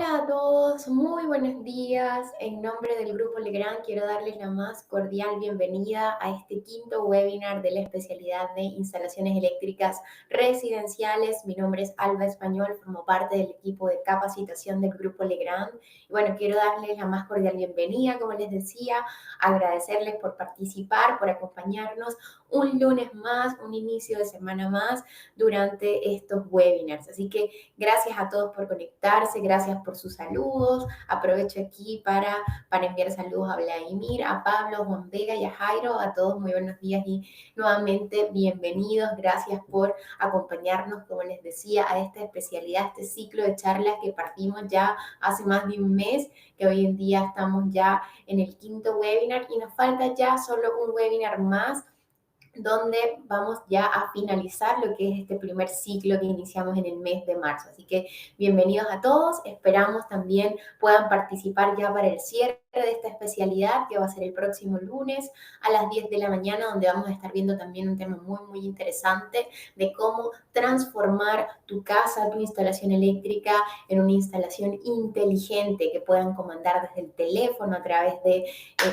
Hola a todos, muy buenos días. En nombre del Grupo Legrand quiero darles la más cordial bienvenida a este quinto webinar de la especialidad de instalaciones eléctricas residenciales. Mi nombre es Alba Español, formo parte del equipo de capacitación del Grupo Legrand. Y bueno, quiero darles la más cordial bienvenida, como les decía, agradecerles por participar, por acompañarnos un lunes más, un inicio de semana más durante estos webinars. Así que gracias a todos por conectarse, gracias por sus saludos. Aprovecho aquí para enviar saludos a Vladimir, a Pablo, a Juan Vega y a Jairo. A todos muy buenos días y nuevamente bienvenidos. Gracias por acompañarnos, como les decía, a esta especialidad, este ciclo de charlas que partimos ya hace más de un mes, que hoy en día estamos ya en el quinto webinar y nos falta ya solo un webinar más donde vamos ya a finalizar lo que es este primer ciclo que iniciamos en el mes de marzo. Así que bienvenidos a todos, esperamos también puedan participar ya para el cierre de esta especialidad que va a ser el próximo lunes a las 10 de la mañana, donde vamos a estar viendo también un tema muy interesante de cómo transformar tu casa, tu instalación eléctrica en una instalación inteligente que puedan comandar desde el teléfono a través de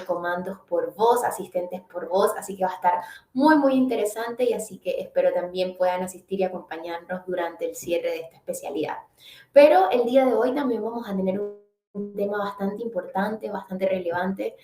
comandos por voz, asistentes por voz, así que va a estar muy interesante y así que espero también puedan asistir y acompañarnos durante el cierre de esta especialidad. Pero el día de hoy también vamos a tener un tema bastante importante, bastante relevante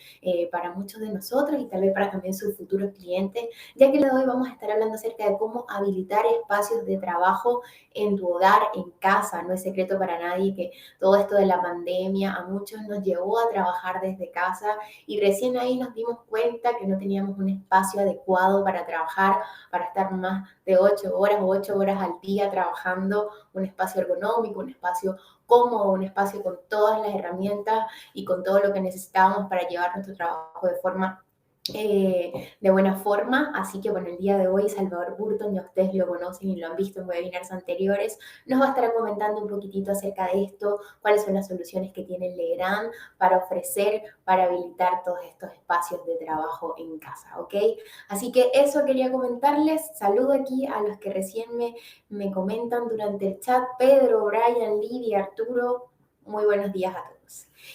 para muchos de nosotros y tal vez para también sus futuros clientes, ya que el día de hoy vamos a estar hablando acerca de cómo habilitar espacios de trabajo en tu hogar, en casa. No es secreto para nadie que todo esto de la pandemia a muchos nos llevó a trabajar desde casa y recién ahí nos dimos cuenta que no teníamos un espacio adecuado para trabajar, para estar más de 8 horas o 8 horas al día trabajando, un espacio ergonómico, un espacio cómodo, un espacio con todas las herramientas y con todo lo que necesitábamos para llevar nuestro trabajo de buena forma. Así que bueno, el día de hoy Salvador Burton, ya ustedes lo conocen y lo han visto en webinars anteriores, nos va a estar comentando un poquitito acerca de esto, cuáles son las soluciones que tiene Legrand para ofrecer, para habilitar todos estos espacios de trabajo en casa, ¿ok? Así que eso quería comentarles. Saludo aquí a los que recién me comentan durante el chat: Pedro, Brian, Lidia, Arturo, muy buenos días a todos.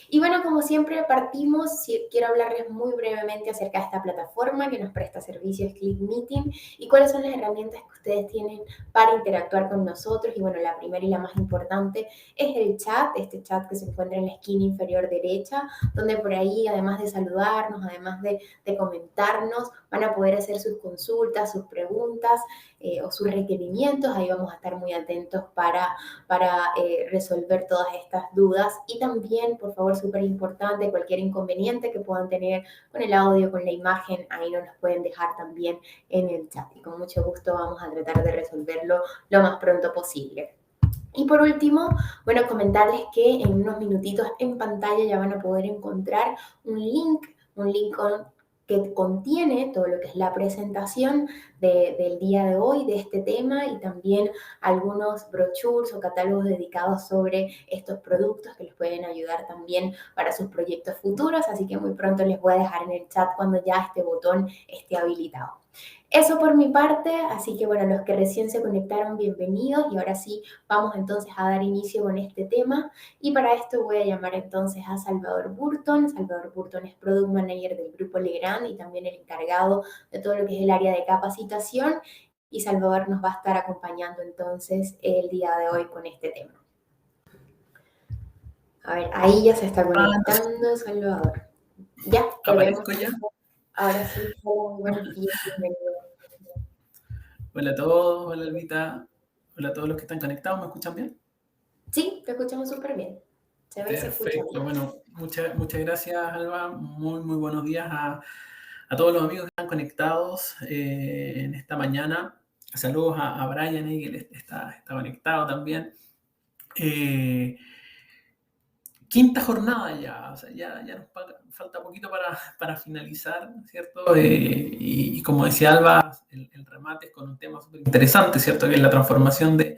Y bueno, como siempre partimos, quiero hablarles muy brevemente acerca de esta plataforma que nos presta servicios Click Meeting y cuáles son las herramientas que ustedes tienen para interactuar con nosotros. Y bueno, la primera y la más importante es el chat, este chat que se encuentra en la esquina inferior derecha, donde por ahí, además de saludarnos, además de comentarnos, van a poder hacer sus consultas, sus preguntas o sus requerimientos. Ahí vamos a estar muy atentos para resolver todas estas dudas. Y también, por favor, súper importante, cualquier inconveniente que puedan tener con el audio, con la imagen, ahí nos los pueden dejar también en el chat. Y con mucho gusto vamos a tratar de resolverlo lo más pronto posible. Y por último, bueno, comentarles que en unos minutitos en pantalla ya van a poder encontrar un link que contiene todo lo que es la presentación del día de hoy, de este tema, y también algunos brochures o catálogos dedicados sobre estos productos que les pueden ayudar también para sus proyectos futuros. Así que muy pronto les voy a dejar en el chat cuando ya este botón esté habilitado. Eso por mi parte, así que bueno, los que recién se conectaron, bienvenidos, y ahora sí vamos entonces a dar inicio con este tema. Y para esto voy a llamar entonces a Salvador Burton. Salvador Burton es Product Manager del Grupo Legrand y también el encargado de todo lo que es el área de capacitación, y Salvador nos va a estar acompañando entonces el día de hoy con este tema. A ver, ahí ya se está conectando Salvador. Ya, te vemos. ¿Aparezco ya? Ahora sí, hola, muy buenos días, bienvenido. Hola a todos, hola Elvita, hola a todos los que están conectados, ¿me escuchan bien? Sí, te escuchamos súper bien. Se ve y se escucha Perfecto, bien. bueno, muchas gracias Alba, muy buenos días a todos los amigos que están conectados en esta mañana. Saludos a Brian, que él está conectado también. Quinta jornada ya, o sea, ya nos falta poquito para finalizar, ¿cierto? Y como decía Alba, el remate es con un tema súper interesante, ¿cierto? Que es la transformación de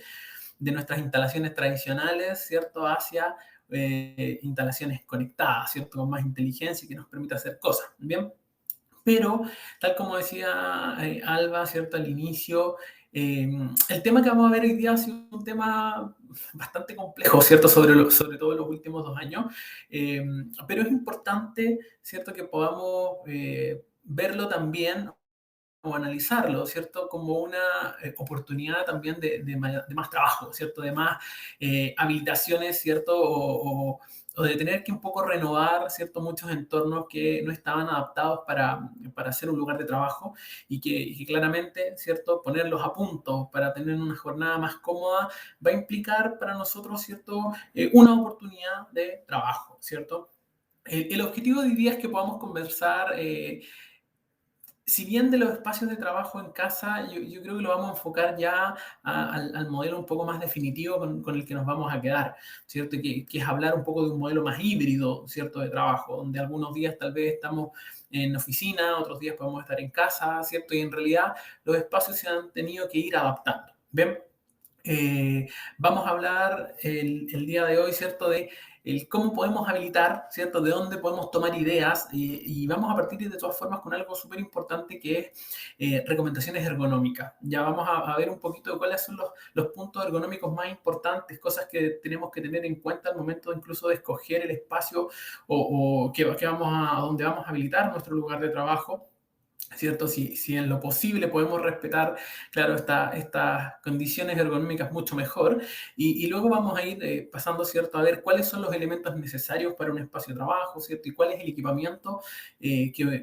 nuestras instalaciones tradicionales, ¿cierto? Hacia instalaciones conectadas, ¿cierto? Con más inteligencia y que nos permita hacer cosas, ¿bien? Pero, tal como decía Alba, ¿cierto? Al inicio, El tema que vamos a ver hoy día ha sido un tema bastante complejo, ¿cierto? Sobre todo en los últimos 2 años, pero es importante, ¿cierto? Que podamos verlo también o analizarlo, ¿cierto? Como una oportunidad también de más trabajo, ¿cierto? De más habilitaciones, ¿cierto? O de tener que un poco renovar, ¿cierto? Muchos entornos que no estaban adaptados para ser un lugar de trabajo y que claramente, ¿cierto? Ponerlos a punto para tener una jornada más cómoda va a implicar para nosotros, ¿cierto? Una oportunidad de trabajo, ¿cierto? El objetivo de hoy día es que podamos conversar si bien de los espacios de trabajo en casa, yo creo que lo vamos a enfocar ya al modelo un poco más definitivo con el que nos vamos a quedar, ¿cierto? Que es hablar un poco de un modelo más híbrido, ¿cierto? De trabajo, donde algunos días tal vez estamos en oficina, otros días podemos estar en casa, ¿cierto? Y en realidad los espacios se han tenido que ir adaptando. ¿Ven? Vamos a hablar el día de hoy, ¿cierto? De cómo podemos habilitar, ¿cierto? De dónde podemos tomar ideas y vamos a partir de todas formas con algo súper importante que es recomendaciones ergonómicas. Ya vamos a ver un poquito de cuáles son los puntos ergonómicos más importantes, cosas que tenemos que tener en cuenta al momento incluso de escoger el espacio a dónde vamos a habilitar nuestro lugar de trabajo. ¿Cierto? Si en lo posible podemos respetar, claro, estas condiciones ergonómicas mucho mejor. Y luego vamos a ir pasando, ¿cierto? A ver cuáles son los elementos necesarios para un espacio de trabajo, ¿cierto? Y cuál es el equipamiento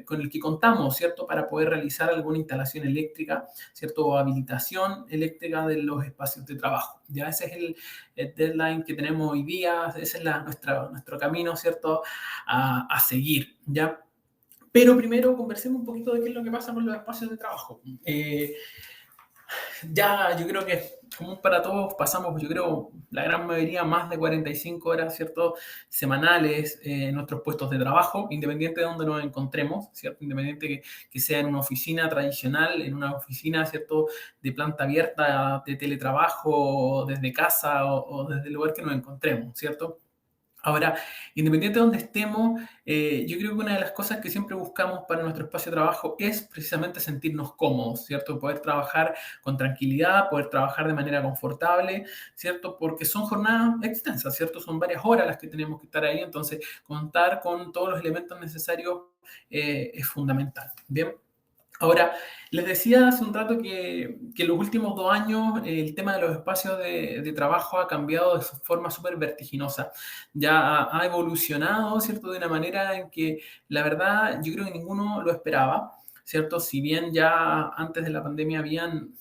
con el que contamos, ¿cierto? Para poder realizar alguna instalación eléctrica, ¿cierto? O habilitación eléctrica de los espacios de trabajo. Ya ese es el deadline que tenemos hoy día, ese es nuestro camino, ¿cierto? A seguir, ¿ya? Pero primero conversemos un poquito de qué es lo que pasa con los espacios de trabajo. Ya yo creo que es común para todos, pasamos, yo creo, la gran mayoría más de 45 horas, ¿cierto? Semanales en nuestros puestos de trabajo, independiente de donde nos encontremos, ¿cierto? Independiente que sea en una oficina tradicional, en una oficina, ¿cierto? De planta abierta, de teletrabajo, desde casa o desde el lugar que nos encontremos, ¿cierto? Ahora, independiente de donde estemos, yo creo que una de las cosas que siempre buscamos para nuestro espacio de trabajo es precisamente sentirnos cómodos, ¿cierto? Poder trabajar con tranquilidad, poder trabajar de manera confortable, ¿cierto? Porque son jornadas extensas, ¿cierto? Son varias horas las que tenemos que estar ahí, entonces contar con todos los elementos necesarios es fundamental, ¿bien? Ahora, les decía hace un rato que en los últimos 2 años el tema de los espacios de trabajo ha cambiado de forma súper vertiginosa. Ya ha evolucionado, ¿cierto? De una manera en que la verdad yo creo que ninguno lo esperaba, ¿cierto? Si bien ya antes de la pandemia habían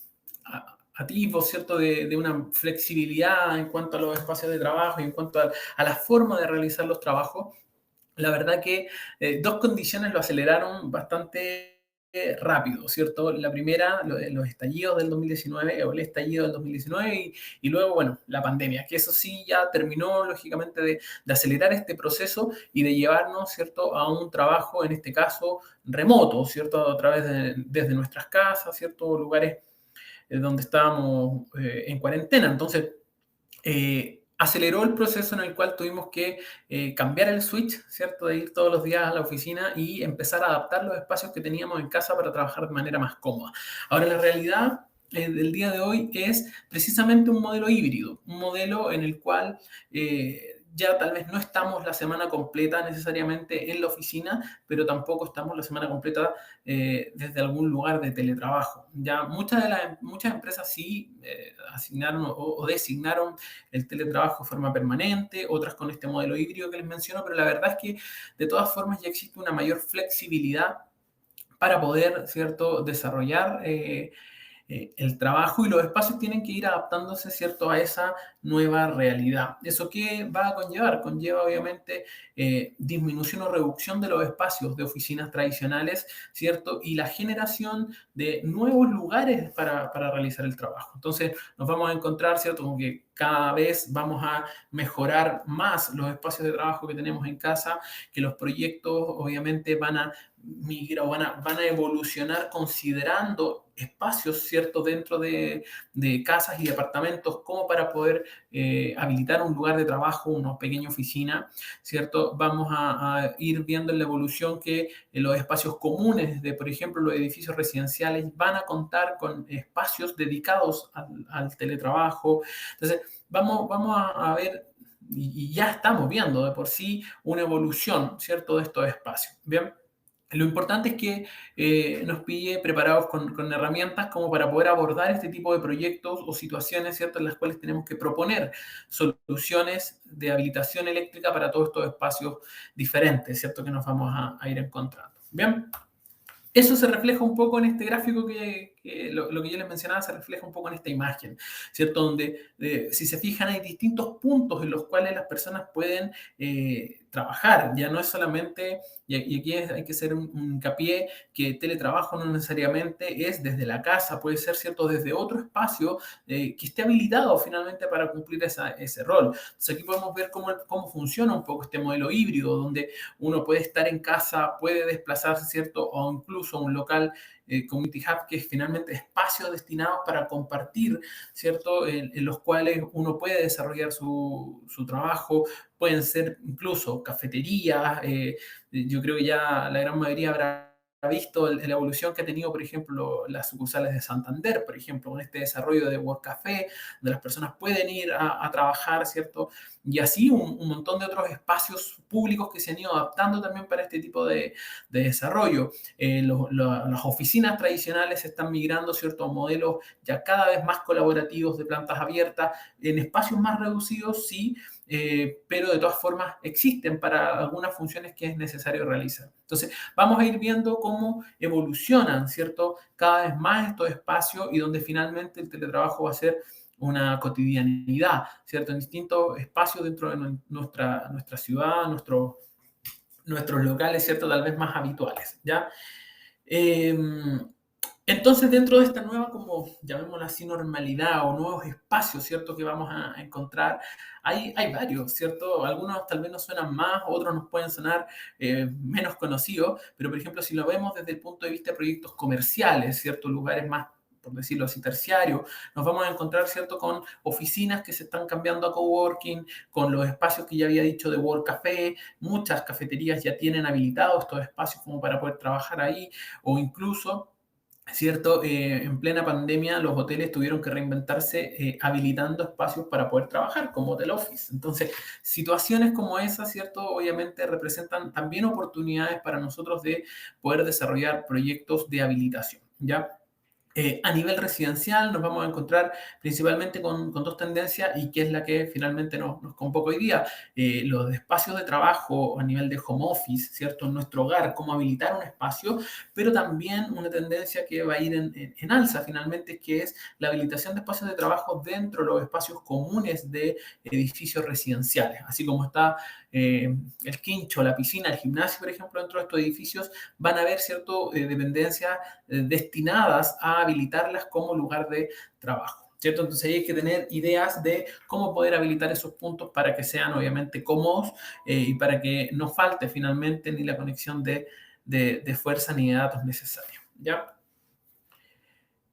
atisbos, ¿cierto? De una flexibilidad en cuanto a los espacios de trabajo y en cuanto a la forma de realizar los trabajos, la verdad que dos condiciones lo aceleraron bastante rápido, ¿cierto? La primera, los estallidos del 2019, o el estallido del 2019, y luego, bueno, la pandemia, que eso sí ya terminó, lógicamente, de acelerar este proceso y de llevarnos, ¿cierto?, a un trabajo, en este caso, remoto, ¿cierto?, a través desde nuestras casas, ¿cierto?, lugares donde estábamos en cuarentena. Entonces, aceleró el proceso en el cual tuvimos que cambiar el switch, ¿cierto? De ir todos los días a la oficina y empezar a adaptar los espacios que teníamos en casa para trabajar de manera más cómoda. Ahora, la realidad del día de hoy es precisamente un modelo híbrido, un modelo en el cual ya tal vez no estamos la semana completa necesariamente en la oficina, pero tampoco estamos la semana completa desde algún lugar de teletrabajo. Ya muchas empresas sí asignaron o designaron el teletrabajo de forma permanente, otras con este modelo híbrido que les menciono, pero la verdad es que de todas formas ya existe una mayor flexibilidad para poder, ¿cierto?, desarrollar el trabajo y los espacios tienen que ir adaptándose, ¿cierto?, a esa nueva realidad. ¿Eso qué va a conllevar? Conlleva, obviamente, disminución o reducción de los espacios de oficinas tradicionales, ¿cierto? Y la generación de nuevos lugares para realizar el trabajo. Entonces, nos vamos a encontrar, ¿cierto?, como que cada vez vamos a mejorar más los espacios de trabajo que tenemos en casa, que los proyectos, obviamente, van a migrar o van a evolucionar considerando espacios, ¿cierto?, dentro de casas y departamentos como para poder habilitar un lugar de trabajo, una pequeña oficina, ¿cierto? Vamos a ir viendo en la evolución que los espacios comunes de, por ejemplo, los edificios residenciales van a contar con espacios dedicados al teletrabajo. Entonces, vamos a ver y ya estamos viendo de por sí una evolución, ¿cierto?, de estos espacios. Bien. Lo importante es que nos pille preparados con herramientas como para poder abordar este tipo de proyectos o situaciones, ¿cierto?, en las cuales tenemos que proponer soluciones de habilitación eléctrica para todos estos espacios diferentes, ¿cierto?, que nos vamos a ir encontrando. Bien. Eso se refleja un poco en este gráfico que lo que yo les mencionaba se refleja un poco en esta imagen, ¿cierto? Donde, si se fijan, hay distintos puntos en los cuales las personas pueden trabajar. Ya no es solamente, y aquí hay que hacer un hincapié, que teletrabajo no necesariamente es desde la casa, puede ser, ¿cierto?, desde otro espacio que esté habilitado finalmente para cumplir ese rol. Entonces aquí podemos ver cómo funciona un poco este modelo híbrido, donde uno puede estar en casa, puede desplazarse, ¿cierto? O incluso un local Community Hub, que es finalmente espacios destinados para compartir, ¿cierto? En los cuales uno puede desarrollar su trabajo, pueden ser incluso cafeterías, yo creo que ya la gran mayoría habrá visto la evolución que ha tenido, por ejemplo, las sucursales de Santander, por ejemplo, con este desarrollo de Work Café, donde las personas pueden ir a trabajar, ¿cierto? Y así un montón de otros espacios públicos que se han ido adaptando también para este tipo de desarrollo. Las oficinas tradicionales se están migrando, ¿cierto?, a modelos ya cada vez más colaborativos de plantas abiertas, en espacios más reducidos, sí, pero de todas formas existen para algunas funciones que es necesario realizar. Entonces, vamos a ir viendo cómo evolucionan, ¿cierto?, cada vez más estos espacios y donde finalmente el teletrabajo va a ser una cotidianidad, ¿cierto?, en distintos espacios dentro de nuestra ciudad, nuestros locales, ¿cierto?, tal vez más habituales, ¿ya? Entonces, dentro de esta nueva, como llamémosla así, normalidad o nuevos espacios, ¿cierto?, que vamos a encontrar, hay varios, ¿cierto? Algunos tal vez nos suenan más, otros nos pueden sonar menos conocidos, pero por ejemplo, si lo vemos desde el punto de vista de proyectos comerciales, ¿cierto?, lugares más, por decirlo así, terciarios, nos vamos a encontrar, ¿cierto?, con oficinas que se están cambiando a coworking, con los espacios que ya había dicho de Work Café, muchas cafeterías ya tienen habilitados estos espacios como para poder trabajar ahí, o incluso, ¿cierto? En plena pandemia los hoteles tuvieron que reinventarse habilitando espacios para poder trabajar como hotel office. Entonces, situaciones como esas, ¿cierto? Obviamente representan también oportunidades para nosotros de poder desarrollar proyectos de habilitación, ¿ya? A nivel residencial nos vamos a encontrar principalmente con dos tendencias y que es la que finalmente nos convoca hoy día. Los espacios de trabajo a nivel de home office, ¿cierto? En nuestro hogar, cómo habilitar un espacio, pero también una tendencia que va a ir en alza finalmente, que es la habilitación de espacios de trabajo dentro de los espacios comunes de edificios residenciales. Así como está el quincho, la piscina, el gimnasio, por ejemplo, dentro de estos edificios, van a haber, ¿cierto? Dependencias destinadas a habilitarlas como lugar de trabajo, ¿cierto? Entonces hay que tener ideas de cómo poder habilitar esos puntos para que sean obviamente cómodos y para que no falte finalmente ni la conexión de fuerza ni de datos necesarios, ¿ya?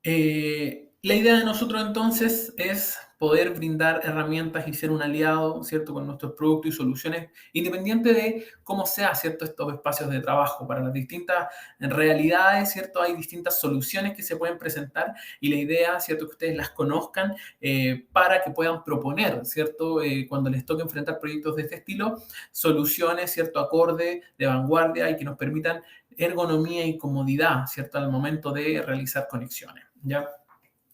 La idea de nosotros entonces es poder brindar herramientas y ser un aliado, ¿cierto?, con nuestros productos y soluciones, independiente de cómo sea, ¿cierto?, estos espacios de trabajo. Para las distintas realidades, ¿cierto?, hay distintas soluciones que se pueden presentar y la idea, ¿cierto?, que ustedes las conozcan para que puedan proponer, ¿cierto?, cuando les toque enfrentar proyectos de este estilo, soluciones, ¿cierto?, acorde, de vanguardia y que nos permitan ergonomía y comodidad, ¿cierto?, al momento de realizar conexiones, ¿ya?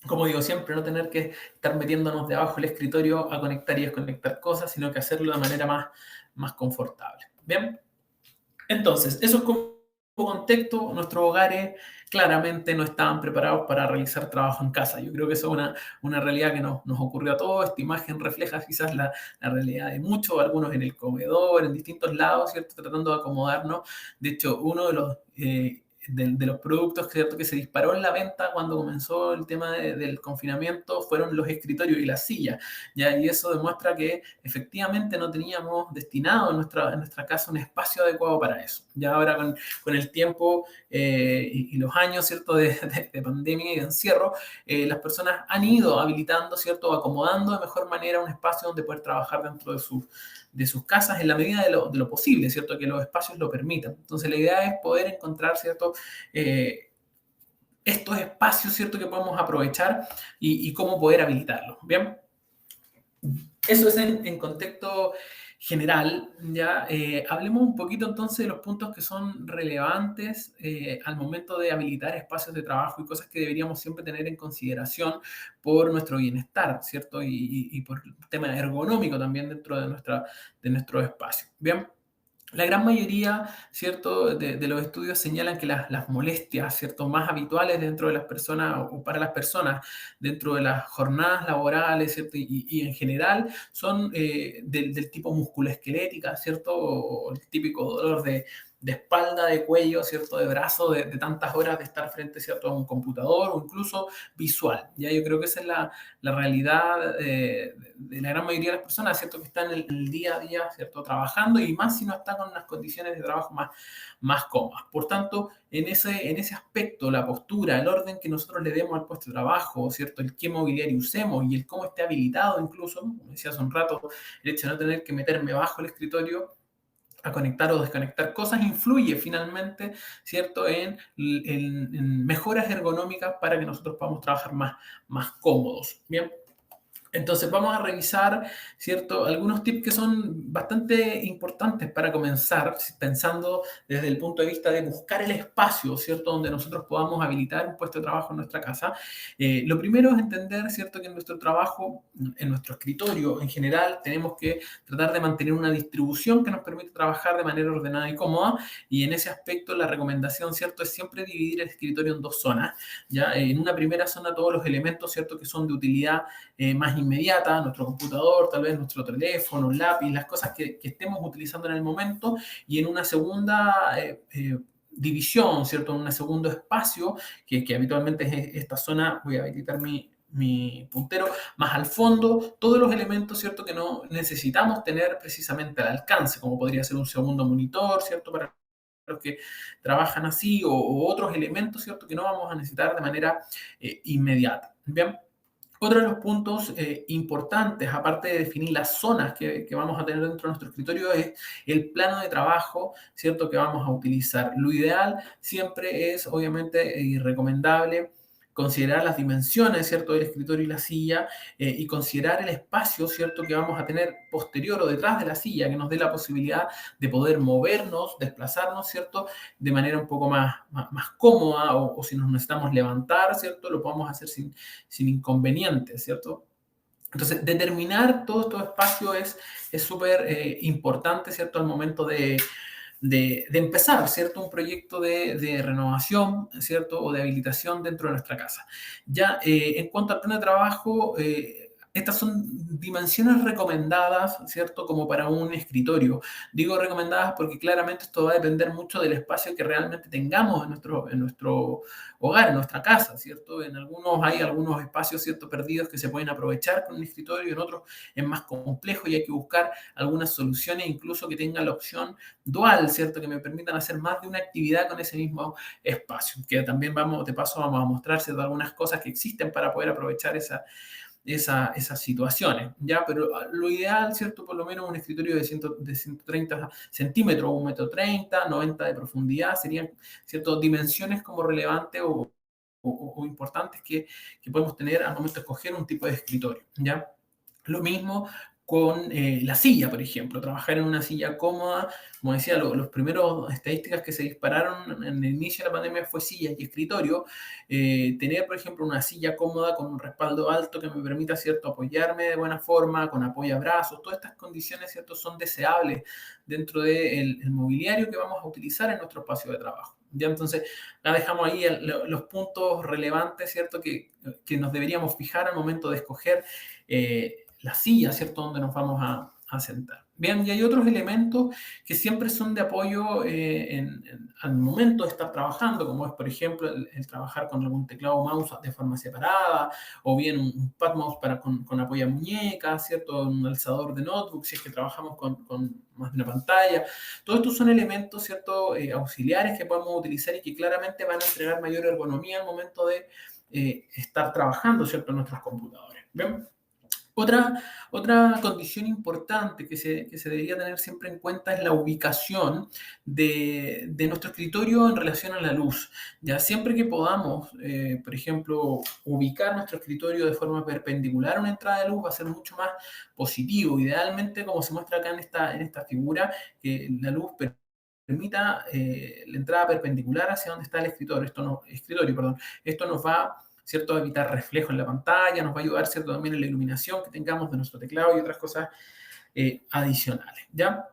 Como digo siempre, no tener que estar metiéndonos debajo del escritorio a conectar y desconectar cosas, sino que hacerlo de manera más confortable. Bien, entonces, eso es como contexto. Nuestros hogares claramente no estaban preparados para realizar trabajo en casa. Yo creo que eso es una realidad que nos ocurrió a todos. Esta imagen refleja quizás la realidad de muchos, algunos en el comedor, en distintos lados, ¿cierto? Tratando de acomodarnos. De hecho, uno de los de los productos, ¿cierto?, que se disparó en la venta cuando comenzó el tema del confinamiento fueron los escritorios y las sillas, ¿ya? Y eso demuestra que efectivamente no teníamos destinado en nuestra casa un espacio adecuado para eso. Ya ahora con el tiempo y los años, ¿cierto?, de pandemia y de encierro, las personas han ido habilitando, ¿cierto?, acomodando de mejor manera un espacio donde poder trabajar dentro de sus casas en la medida de lo posible, ¿cierto?, que los espacios lo permitan. Entonces, la idea es poder encontrar, ¿cierto?, estos espacios, ¿cierto?, que podemos aprovechar y cómo poder habilitarlos. Bien, eso es en contexto general, ¿ya? Hablemos un poquito entonces de los puntos que son relevantes al momento de habilitar espacios de trabajo y cosas que deberíamos siempre tener en consideración por nuestro bienestar, ¿cierto? Y por el tema ergonómico también dentro de nuestro espacio. Bien. La gran mayoría, ¿cierto?, de los estudios señalan que las molestias, ¿cierto?, más habituales dentro de las personas o para las personas dentro de las jornadas laborales, ¿cierto?, y en general son del tipo musculoesquelética, ¿cierto?, o el típico dolor de espalda, de cuello, ¿cierto?, de brazo, de tantas horas de estar frente, ¿cierto?, a un computador o incluso visual. Ya yo creo que esa es la realidad de la gran mayoría de las personas, ¿cierto?, que están en el día a día, ¿cierto?, trabajando y más si no están con unas condiciones de trabajo más cómodas. Por tanto, en ese aspecto, la postura, el orden que nosotros le demos al puesto de trabajo, ¿cierto?, el qué mobiliario usemos y el cómo esté habilitado incluso, como decía hace un rato, el hecho de no tener que meterme bajo el escritorio a conectar o desconectar cosas, influye finalmente, ¿cierto?, en mejoras ergonómicas para que nosotros podamos trabajar más cómodos. Bien. Entonces vamos a revisar, ¿cierto?, algunos tips que son bastante importantes para comenzar, pensando desde el punto de vista de buscar el espacio, ¿cierto?, donde nosotros podamos habilitar un puesto de trabajo en nuestra casa. Lo primero es entender, ¿cierto?, que en nuestro trabajo, en nuestro escritorio en general, tenemos que tratar de mantener una distribución que nos permita trabajar de manera ordenada y cómoda, y en ese aspecto la recomendación, ¿cierto?, es siempre dividir el escritorio en dos zonas, ¿ya? En una primera zona todos los elementos, ¿cierto?, que son de utilidad más inmediata, nuestro computador, tal vez nuestro teléfono, lápiz, las cosas que estemos utilizando en el momento, y en una segunda división, ¿cierto?, en un segundo espacio, que habitualmente es esta zona, voy a habilitar mi puntero, más al fondo, todos los elementos, ¿cierto?, que no necesitamos tener precisamente al alcance, como podría ser un segundo monitor, ¿cierto?, para los que trabajan así, o otros elementos, ¿cierto?, que no vamos a necesitar de manera inmediata. Bien. Otro de los puntos importantes, aparte de definir las zonas que vamos a tener dentro de nuestro escritorio, es el plano de trabajo, ¿cierto?, que vamos a utilizar. Lo ideal siempre es, obviamente, y recomendable considerar las dimensiones, ¿cierto?, del escritorio y la silla, y considerar el espacio, ¿cierto?, que vamos a tener posterior o detrás de la silla, que nos dé la posibilidad de poder movernos, desplazarnos, ¿cierto?, de manera un poco más cómoda, o si nos necesitamos levantar, ¿cierto?, lo podemos hacer sin inconvenientes, ¿cierto? Entonces, determinar todo este espacio es súper importante, ¿cierto?, al momento de empezar, ¿cierto?, un proyecto de renovación, ¿cierto?, o de habilitación dentro de nuestra casa. Ya, en cuanto al plan de trabajo, estas son dimensiones recomendadas, ¿cierto?, como para un escritorio. Digo recomendadas porque claramente esto va a depender mucho del espacio que realmente tengamos en nuestro hogar, en nuestra casa, ¿cierto? Hay algunos espacios, ¿cierto?, perdidos que se pueden aprovechar con un escritorio, en otros es más complejo y hay que buscar algunas soluciones, incluso que tengan la opción dual, ¿cierto?, que me permitan hacer más de una actividad con ese mismo espacio, que también de paso vamos a mostrar, ¿cierto?, algunas cosas que existen para poder aprovechar esas situaciones, ¿ya? Pero lo ideal, ¿cierto?, por lo menos un escritorio de 130 centímetros, 1,30 m, 90 de profundidad, serían, ¿cierto?, dimensiones como relevantes o importantes que podemos tener al momento de escoger un tipo de escritorio, ¿ya? Lo mismo con la silla, por ejemplo, trabajar en una silla cómoda, como decía, los primeros estadísticas que se dispararon en el inicio de la pandemia fue sillas y escritorio. Tener, por ejemplo, una silla cómoda con un respaldo alto que me permita, ¿cierto?, apoyarme de buena forma, con apoyabrazos, todas estas condiciones, ¿cierto?, son deseables dentro del mobiliario que vamos a utilizar en nuestro espacio de trabajo. Ya, entonces, ya dejamos ahí los puntos relevantes, ¿cierto?, que nos deberíamos fijar al momento de escoger la silla, ¿cierto?, donde nos vamos a sentar. Bien, y hay otros elementos que siempre son de apoyo al momento de estar trabajando, como es, por ejemplo, el trabajar con algún teclado o mouse de forma separada, o bien un pad mouse con apoyo a muñecas, ¿cierto? Un alzador de notebook, si es que trabajamos con más de una pantalla. Todos estos son elementos, ¿cierto? Auxiliares que podemos utilizar y que claramente van a entregar mayor ergonomía al momento de estar trabajando, ¿cierto? En nuestros computadores. ¿Bien? Otra condición importante que se debería tener siempre en cuenta es la ubicación de nuestro escritorio en relación a la luz. Ya siempre que podamos, por ejemplo, ubicar nuestro escritorio de forma perpendicular a una entrada de luz va a ser mucho más positivo. Idealmente, como se muestra acá en esta figura, que la luz permita la entrada perpendicular hacia donde está el escritorio, perdón. Esto nos va, ¿cierto?, a evitar reflejo en la pantalla, nos va a ayudar, ¿cierto?, también en la iluminación que tengamos de nuestro teclado y otras cosas adicionales, ¿ya?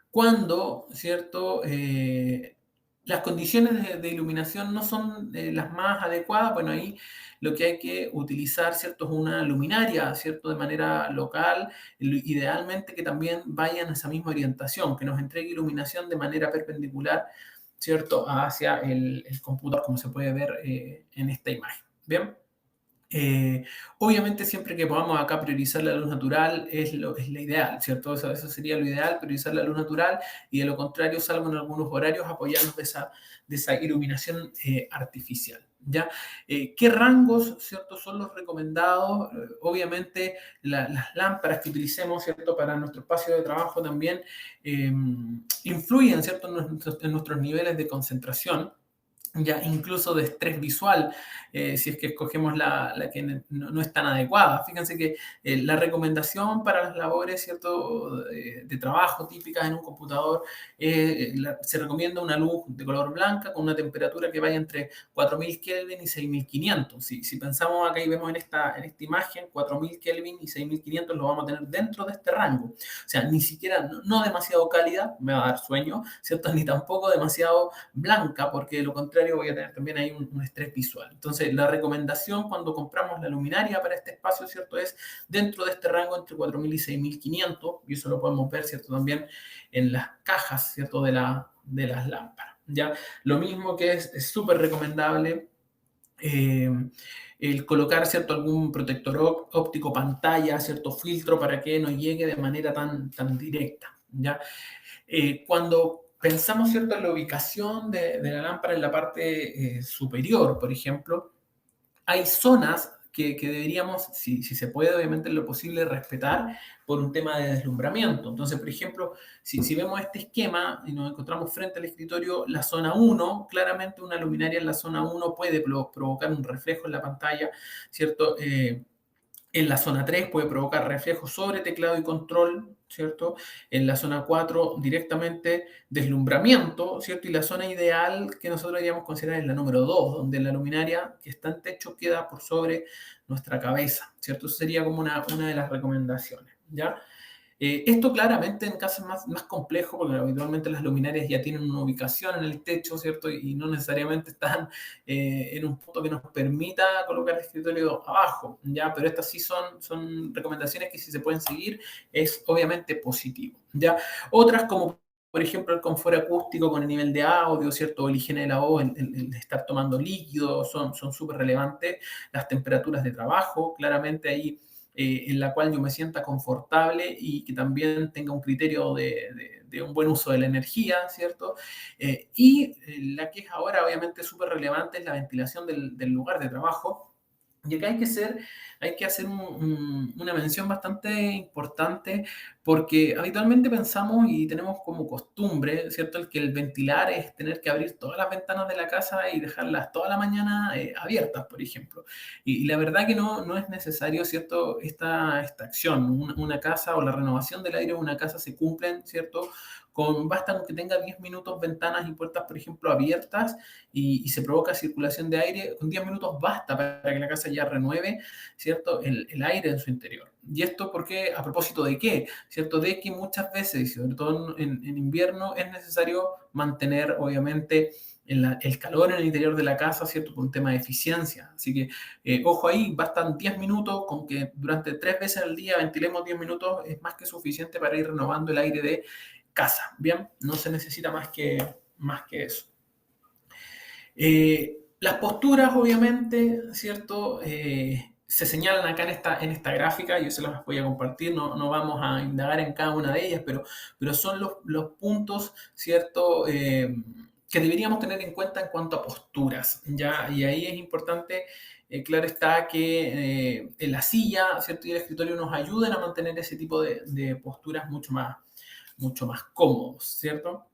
Cuando, ¿cierto?, las condiciones de iluminación no son las más adecuadas, bueno, ahí lo que hay que utilizar, ¿cierto?, es una luminaria, ¿cierto?, de manera local, idealmente que también vaya en esa misma orientación, que nos entregue iluminación de manera perpendicular, ¿cierto?, hacia el computador, como se puede ver en esta imagen. ¿Bien? Obviamente siempre que podamos acá priorizar la luz natural es la ideal, ¿cierto? Eso sería lo ideal, priorizar la luz natural y de lo contrario, salvo en algunos horarios, apoyarnos de esa iluminación artificial, ¿ya? ¿Qué rangos, ¿cierto?, son los recomendados? Obviamente las lámparas que utilicemos, ¿cierto?, para nuestro espacio de trabajo también influyen, ¿cierto?, en nuestros niveles de concentración, ya incluso de estrés visual, si es que escogemos la que no es tan adecuada. Fíjense que la recomendación para las labores, ¿cierto?, de trabajo típicas en un computador, se recomienda una luz de color blanca con una temperatura que vaya entre 4000 Kelvin y 6500. Si pensamos acá y vemos en esta imagen, 4000 Kelvin y 6500 lo vamos a tener dentro de este rango. O sea, ni siquiera, no demasiado cálida, me va a dar sueño, ¿cierto?, ni tampoco demasiado blanca, porque de lo contrario voy a tener también ahí un estrés visual. Entonces, la recomendación cuando compramos la luminaria para este espacio, ¿cierto?, es dentro de este rango entre 4000 y 6500, y eso lo podemos ver, ¿cierto?, también en las cajas, ¿cierto?, de las lámparas, ¿ya? Lo mismo que es súper recomendable el colocar, ¿cierto?, algún protector óptico, pantalla, cierto filtro para que no llegue de manera tan directa, ¿ya? Cuando pensamos, ¿cierto?, en la ubicación de la lámpara en la parte superior, por ejemplo, hay zonas que deberíamos, si se puede, obviamente, en lo posible, respetar por un tema de deslumbramiento. Entonces, por ejemplo, si vemos este esquema y nos encontramos frente al escritorio, la zona 1, claramente una luminaria en la zona 1 puede provocar un reflejo en la pantalla, ¿cierto? En la zona 3 puede provocar reflejos sobre teclado y control, ¿cierto? En la zona 4 directamente deslumbramiento, ¿cierto? Y la zona ideal que nosotros deberíamos considerar es la número 2, donde la luminaria que está en techo queda por sobre nuestra cabeza, ¿cierto? Eso sería como una de las recomendaciones, ¿ya? Esto claramente en casos más complejos, porque habitualmente las luminarias ya tienen una ubicación en el techo, ¿cierto? Y no necesariamente están en un punto que nos permita colocar el escritorio abajo, ¿ya? Pero estas sí son recomendaciones que si se pueden seguir es obviamente positivo, ¿ya? Otras como por ejemplo el confort acústico con el nivel de audio, ¿cierto? O el higiene de la voz, el estar tomando líquidos, son súper relevantes. Las temperaturas de trabajo, claramente ahí en la cual yo me sienta confortable y que también tenga un criterio de un buen uso de la energía, ¿cierto? La que es ahora obviamente súper relevante es la ventilación del lugar de trabajo. Y acá hay que hacer una mención bastante importante porque habitualmente pensamos y tenemos como costumbre, ¿cierto?, el que el ventilar es tener que abrir todas las ventanas de la casa y dejarlas toda la mañana abiertas, por ejemplo. Y la verdad que no es necesario, ¿cierto?, esta acción. Una casa o la renovación del aire de una casa se cumplen, ¿cierto?, basta con que tenga 10 minutos ventanas y puertas, por ejemplo, abiertas y se provoca circulación de aire, con 10 minutos basta para que la casa ya renueve, ¿cierto?, el aire en su interior. ¿Y esto por qué? ¿A propósito de qué? ¿Cierto? De que muchas veces, sobre todo en invierno, es necesario mantener, obviamente, el calor en el interior de la casa, ¿cierto? Por un tema de eficiencia. Así que, ojo ahí, bastan 10 minutos, con que durante 3 veces al día ventilemos 10 minutos, es más que suficiente para ir renovando el aire de casa. Bien, no se necesita más que eso. Las posturas, obviamente, ¿cierto? Se señalan acá en esta gráfica, yo se las voy a compartir, no vamos a indagar en cada una de ellas, pero son los puntos, ¿cierto? Que deberíamos tener en cuenta en cuanto a posturas, ¿ya? Y ahí es importante, claro está, que la silla, ¿cierto? Y el escritorio nos ayuden a mantener ese tipo de posturas mucho más cómodos, ¿cierto?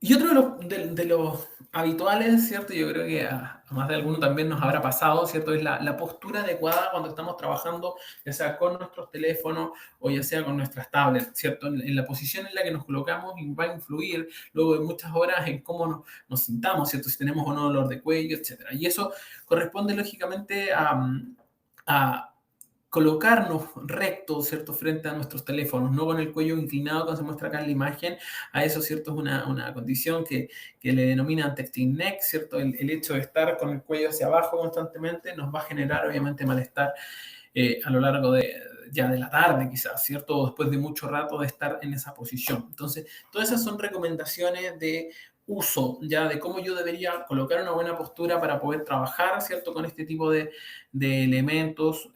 Y otro de los habituales, ¿cierto? Yo creo que a más de alguno también nos habrá pasado, ¿cierto? Es la postura adecuada cuando estamos trabajando, ya sea con nuestros teléfonos o ya sea con nuestras tablets, ¿cierto? En la posición en la que nos colocamos va a influir luego de muchas horas en cómo nos sintamos, ¿cierto? Si tenemos o no dolor de cuello, etcétera. Y eso corresponde lógicamente a colocarnos rectos, ¿cierto?, frente a nuestros teléfonos, no con el cuello inclinado como se muestra acá en la imagen. A eso, ¿cierto?, es una condición que le denominan texting neck, ¿cierto? El hecho de estar con el cuello hacia abajo constantemente nos va a generar, obviamente, malestar a lo largo ya de la tarde, quizás, ¿cierto? O después de mucho rato de estar en esa posición. Entonces, todas esas son recomendaciones de uso, ya de cómo yo debería colocar una buena postura para poder trabajar, ¿cierto? Con este tipo de elementos,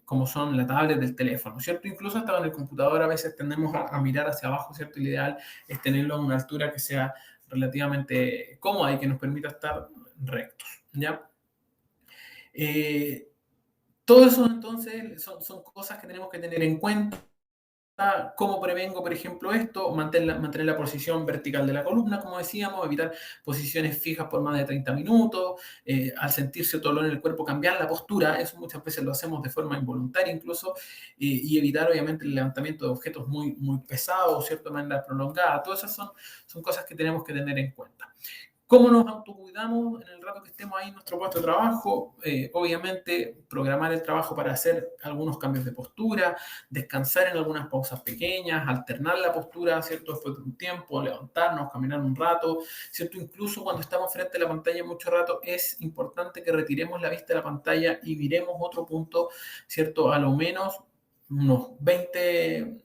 como son la tablet del teléfono, ¿cierto? Incluso hasta en el computador a veces tendemos a mirar hacia abajo, ¿cierto? Y lo ideal es tenerlo a una altura que sea relativamente cómoda y que nos permita estar rectos, ¿ya? Todo eso entonces son cosas que tenemos que tener en cuenta. ¿Cómo prevengo, por ejemplo, esto? Mantener la posición vertical de la columna, como decíamos, evitar posiciones fijas por más de 30 minutos, al sentirse dolor en el cuerpo, cambiar la postura, eso muchas veces lo hacemos de forma involuntaria incluso, y evitar obviamente el levantamiento de objetos muy pesados, ¿cierto? De manera prolongada. Todas esas son cosas que tenemos que tener en cuenta. ¿Cómo nos autocuidamos en el rato que estemos ahí en nuestro puesto de trabajo? Obviamente, programar el trabajo para hacer algunos cambios de postura, descansar en algunas pausas pequeñas, alternar la postura, ¿cierto? Después de un tiempo, levantarnos, caminar un rato, ¿cierto? Incluso cuando estamos frente a la pantalla mucho rato, es importante que retiremos la vista de la pantalla y miremos otro punto, ¿cierto? A lo menos unos 20...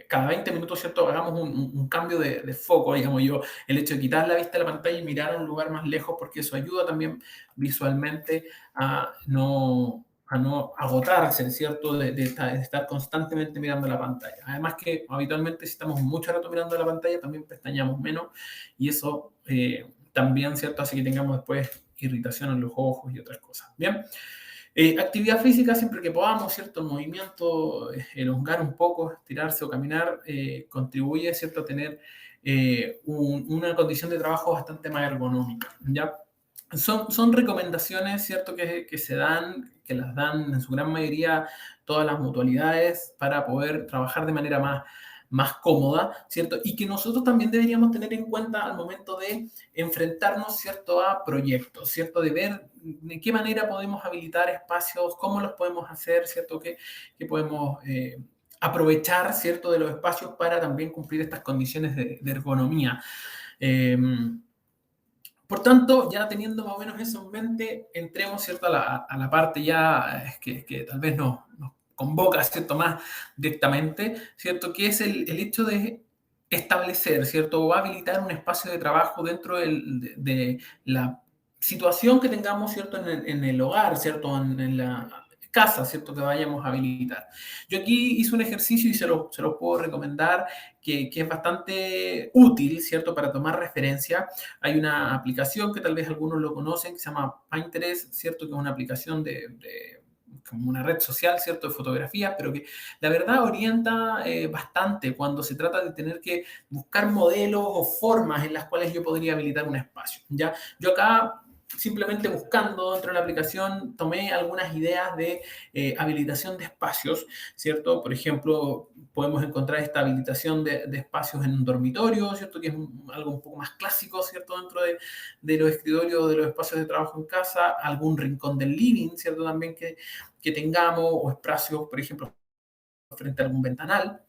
cada 20 minutos, ¿cierto? Hagamos un cambio de foco, digamos yo, el hecho de quitar la vista de la pantalla y mirar a un lugar más lejos, porque eso ayuda también visualmente a no agotarse, ¿cierto? De estar constantemente mirando la pantalla. Además que habitualmente si estamos mucho rato mirando la pantalla, también pestañeamos menos y eso también, ¿cierto? Hace que tengamos después irritación en los ojos y otras cosas. Bien. Actividad física siempre que podamos, ¿cierto? El movimiento, elongar un poco, estirarse o caminar, contribuye, ¿cierto?, a tener una condición de trabajo bastante más ergonómica, ¿ya? Son recomendaciones, ¿cierto?, que se dan, que las dan en su gran mayoría todas las mutualidades para poder trabajar de manera más cómoda, ¿cierto? Y que nosotros también deberíamos tener en cuenta al momento de enfrentarnos, ¿cierto?, a proyectos, ¿cierto? De ver de qué manera podemos habilitar espacios, cómo los podemos hacer, ¿cierto? Que podemos aprovechar, ¿cierto?, de los espacios para también cumplir estas condiciones de ergonomía. Por tanto, ya teniendo más o menos eso en mente, entremos, ¿cierto?, a la parte ya que tal vez nos convoca, ¿cierto?, más directamente, ¿cierto?, que es el hecho de establecer, ¿cierto?, o habilitar un espacio de trabajo dentro de la situación que tengamos, ¿cierto?, en el hogar, ¿cierto?, en la casa, ¿cierto?, que vayamos a habilitar. Yo aquí hice un ejercicio y se lo puedo recomendar, que es bastante útil, ¿cierto?, para tomar referencia. Hay una aplicación que tal vez algunos lo conocen, que se llama Pinterest, ¿cierto?, que es una aplicación como una red social, ¿cierto?, de fotografías, pero que la verdad orienta bastante cuando se trata de tener que buscar modelos o formas en las cuales yo podría habilitar un espacio, ¿ya? Yo acá, simplemente buscando dentro de la aplicación, tomé algunas ideas de habilitación de espacios, ¿cierto? Por ejemplo, podemos encontrar esta habilitación de espacios en un dormitorio, ¿cierto? Que es algo un poco más clásico, ¿cierto? Dentro de los escritorios, de los espacios de trabajo en casa, algún rincón del living, ¿cierto? También que tengamos, o espacios, por ejemplo, frente a algún ventanal,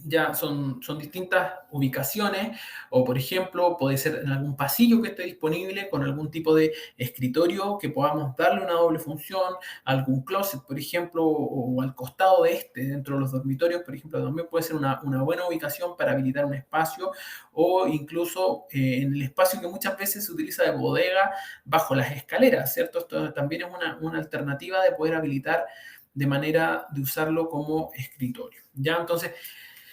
ya son distintas ubicaciones, o por ejemplo, puede ser en algún pasillo que esté disponible con algún tipo de escritorio que podamos darle una doble función, algún closet, por ejemplo, o al costado de dentro de los dormitorios, por ejemplo, también puede ser una buena ubicación para habilitar un espacio, o incluso en el espacio que muchas veces se utiliza de bodega bajo las escaleras, ¿cierto? Esto también es una alternativa de poder habilitar de manera de usarlo como escritorio. ¿Ya? Entonces,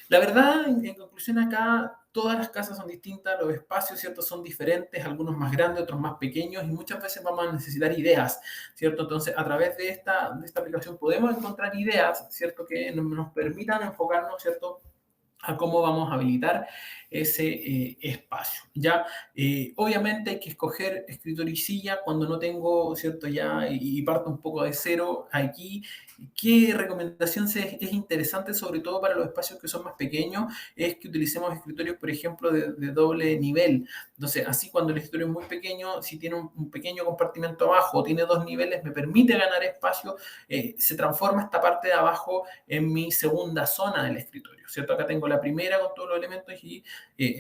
la verdad, en conclusión acá, todas las casas son distintas, los espacios, ¿cierto? Son diferentes, algunos más grandes, otros más pequeños, y muchas veces vamos a necesitar ideas, ¿cierto? Entonces, a través de esta aplicación podemos encontrar ideas, ¿cierto? Que nos permitan enfocarnos, ¿cierto? A cómo vamos a habilitar ese espacio. ¿Ya? Obviamente hay que escoger escritorio y silla cuando no tengo, ¿cierto? Ya, y parto un poco de cero aquí. ¿Qué recomendación es interesante, sobre todo para los espacios que son más pequeños? Es que utilicemos escritorios, por ejemplo, de doble nivel. Entonces, así cuando el escritorio es muy pequeño, si tiene un pequeño compartimento abajo o tiene dos niveles, me permite ganar espacio, se transforma esta parte de abajo en mi segunda zona del escritorio, ¿cierto? Acá tengo la primera con todos los elementos y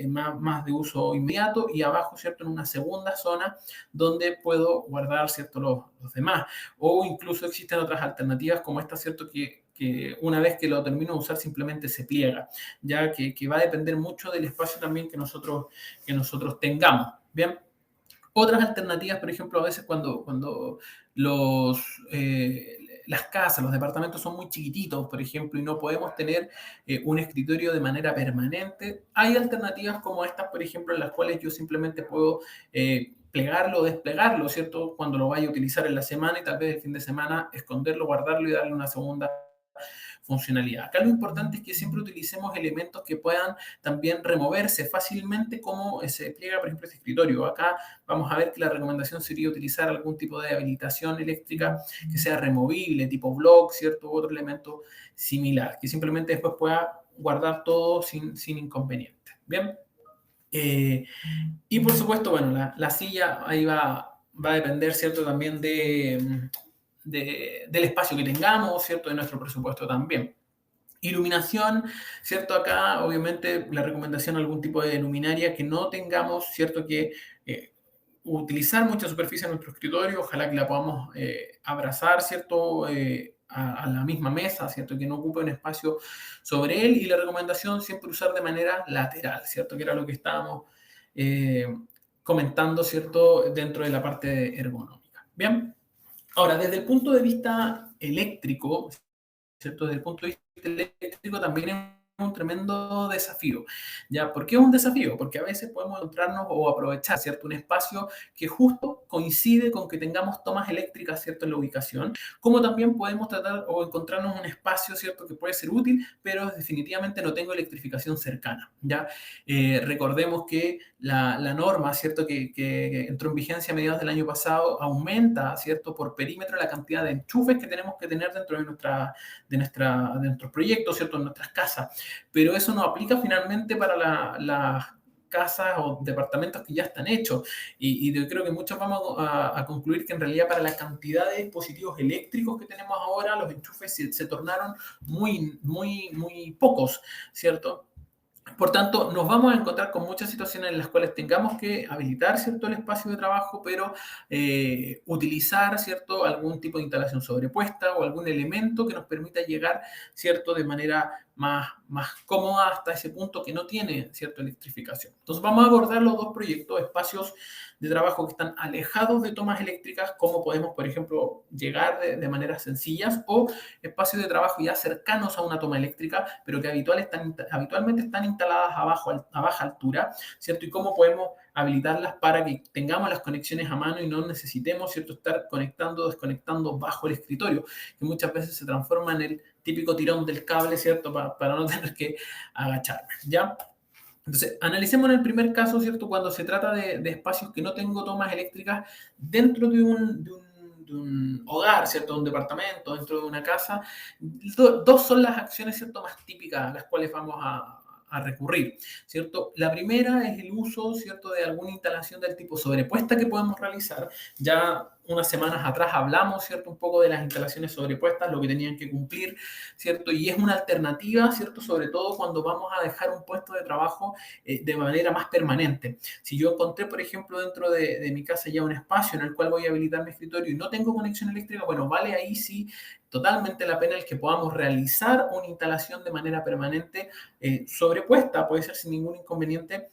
más de uso inmediato, y abajo, ¿cierto? En una segunda zona donde puedo guardar, ¿cierto? Los demás. O incluso existen otras alternativas como esta, ¿cierto? Que una vez que lo termino de usar simplemente se pliega, ya que va a depender mucho del espacio también que nosotros tengamos. Bien. Otras alternativas, por ejemplo, a veces cuando las casas, los departamentos son muy chiquititos, por ejemplo, y no podemos tener un escritorio de manera permanente, hay alternativas como estas, por ejemplo, en las cuales yo simplemente puedo plegarlo o desplegarlo, ¿cierto? Cuando lo vaya a utilizar en la semana, y tal vez el fin de semana esconderlo, guardarlo y darle una segunda funcionalidad. Acá lo importante es que siempre utilicemos elementos que puedan también removerse fácilmente, como se pliega, por ejemplo, este escritorio. Acá vamos a ver que la recomendación sería utilizar algún tipo de habilitación eléctrica que sea removible, tipo block, ¿cierto? U otro elemento similar, que simplemente después pueda guardar todo sin inconveniente. Bien. Y por supuesto, bueno, la silla ahí va a depender, ¿cierto? También del espacio que tengamos, ¿cierto? De nuestro presupuesto también. Iluminación, ¿cierto? Acá, obviamente, la recomendación algún tipo de luminaria que no tengamos, ¿cierto? Que utilizar mucha superficie en nuestro escritorio, ojalá que la podamos abrazar, ¿cierto? A la misma mesa, ¿cierto? Que no ocupe un espacio sobre él, y la recomendación siempre usar de manera lateral, ¿cierto? Que era lo que estábamos eh, comentando, ¿cierto? Dentro de la parte ergonómica. Bien. Ahora, desde el punto de vista eléctrico, ¿cierto? Desde el punto de vista eléctrico también es un tremendo desafío. ¿Ya? ¿Por qué es un desafío? Porque a veces podemos encontrarnos o aprovechar, ¿cierto? Un espacio que justo coincide con que tengamos tomas eléctricas, ¿cierto? En la ubicación, como también podemos tratar o encontrarnos un espacio, ¿cierto? Que puede ser útil, pero definitivamente no tengo electrificación cercana, ¿ya? Recordemos que la norma, ¿cierto? Que entró en vigencia a mediados del año pasado, aumenta, ¿cierto? Por perímetro la cantidad de enchufes que tenemos que tener dentro de nuestros proyectos, ¿cierto? En nuestras casas. Pero eso no aplica finalmente para las casas o departamentos que ya están hechos. Y yo creo que muchos vamos a concluir que en realidad para la cantidad de dispositivos eléctricos que tenemos ahora, los enchufes se tornaron muy pocos, ¿cierto? Por tanto, nos vamos a encontrar con muchas situaciones en las cuales tengamos que habilitar, ¿cierto?, el espacio de trabajo, pero utilizar, ¿cierto?, algún tipo de instalación sobrepuesta o algún elemento que nos permita llegar, ¿cierto?, de manera más cómoda hasta ese punto que no tiene, ¿cierto?, electrificación. Entonces, vamos a abordar los dos proyectos, espacios de trabajo que están alejados de tomas eléctricas, cómo podemos, por ejemplo, llegar de maneras sencillas, o espacios de trabajo ya cercanos a una toma eléctrica, pero que habitualmente están instaladas a baja altura, ¿cierto? Y cómo podemos habilitarlas para que tengamos las conexiones a mano y no necesitemos, ¿cierto?, estar conectando o desconectando bajo el escritorio, que muchas veces se transforma en el típico tirón del cable, ¿cierto?, para no tener que agacharme, ¿ya? Entonces, analicemos en el primer caso, ¿cierto? Cuando se trata de espacios que no tengo tomas eléctricas dentro de un hogar, ¿cierto? Un departamento, dentro de una casa. Dos son las acciones, ¿cierto?, más típicas, las cuales vamos a a recurrir, ¿cierto? La primera es el uso, ¿cierto?, de alguna instalación del tipo sobrepuesta que podemos realizar. Ya unas semanas atrás hablamos, ¿cierto?, un poco de las instalaciones sobrepuestas, lo que tenían que cumplir, ¿cierto? Y es una alternativa, ¿cierto?, sobre todo cuando vamos a dejar un puesto de trabajo de manera más permanente. Si yo encontré, por ejemplo, dentro de mi casa ya un espacio en el cual voy a habilitar mi escritorio y no tengo conexión eléctrica, bueno, vale ahí sí totalmente la pena el que podamos realizar una instalación de manera permanente sobrepuesta, puede ser sin ningún inconveniente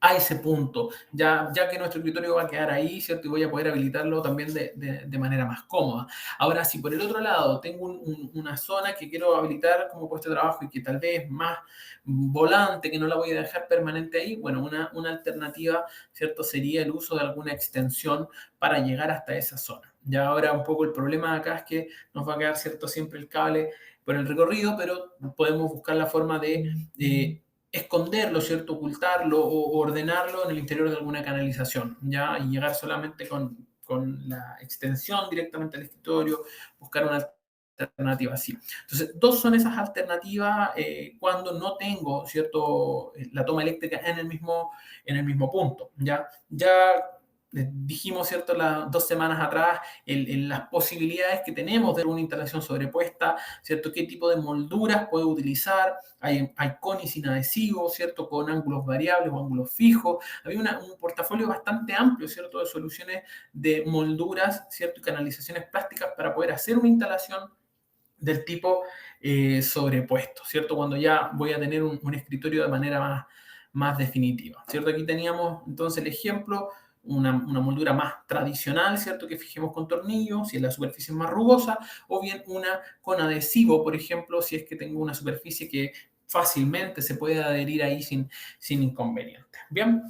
a ese punto, ya que nuestro escritorio va a quedar ahí, ¿cierto? Y voy a poder habilitarlo también de manera más cómoda. Ahora, si por el otro lado tengo una zona que quiero habilitar como puesto de trabajo y que tal vez es más volante, que no la voy a dejar permanente ahí, bueno, una alternativa, ¿cierto? Sería el uso de alguna extensión para llegar hasta esa zona. Ya ahora un poco el problema acá es que nos va a quedar, ¿cierto?, siempre el cable por el recorrido, pero podemos buscar la forma de esconderlo, ¿cierto? Ocultarlo o ordenarlo en el interior de alguna canalización, ¿ya? Y llegar solamente con la extensión directamente al escritorio, buscar una alternativa así. Entonces, dos son esas alternativas cuando no tengo, ¿cierto?, la toma eléctrica en el mismo punto, ¿ya? Ya dijimos, ¿cierto?, las 2 semanas atrás, las posibilidades que tenemos de una instalación sobrepuesta, ¿cierto? ¿Qué tipo de molduras puedo utilizar? Hay conis sin adhesivos, ¿cierto?, con ángulos variables o ángulos fijos. Había un portafolio bastante amplio, ¿cierto?, de soluciones de molduras, ¿cierto?, y canalizaciones plásticas para poder hacer una instalación del tipo sobrepuesto, ¿cierto? Cuando ya voy a tener un escritorio de manera más definitiva, ¿cierto? Aquí teníamos entonces el ejemplo, una moldura más tradicional, ¿cierto?, que fijemos con tornillos, si es la superficie más rugosa, o bien una con adhesivo, por ejemplo, si es que tengo una superficie que fácilmente se puede adherir ahí sin inconveniente. Bien.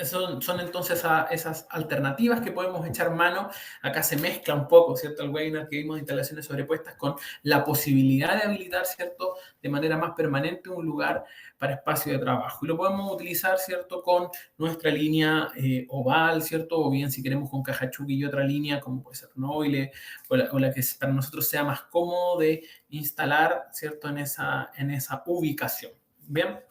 Son entonces esas alternativas que podemos echar mano. Acá se mezcla un poco, ¿cierto?, el webinar que vimos de instalaciones sobrepuestas con la posibilidad de habilitar, ¿cierto?, de manera más permanente un lugar para espacio de trabajo. Y lo podemos utilizar, ¿cierto?, con nuestra línea oval, ¿cierto?, o bien si queremos con caja Chucky y otra línea, como puede ser Noile, o la que para nosotros sea más cómodo de instalar, ¿cierto?, en esa ubicación. Bien.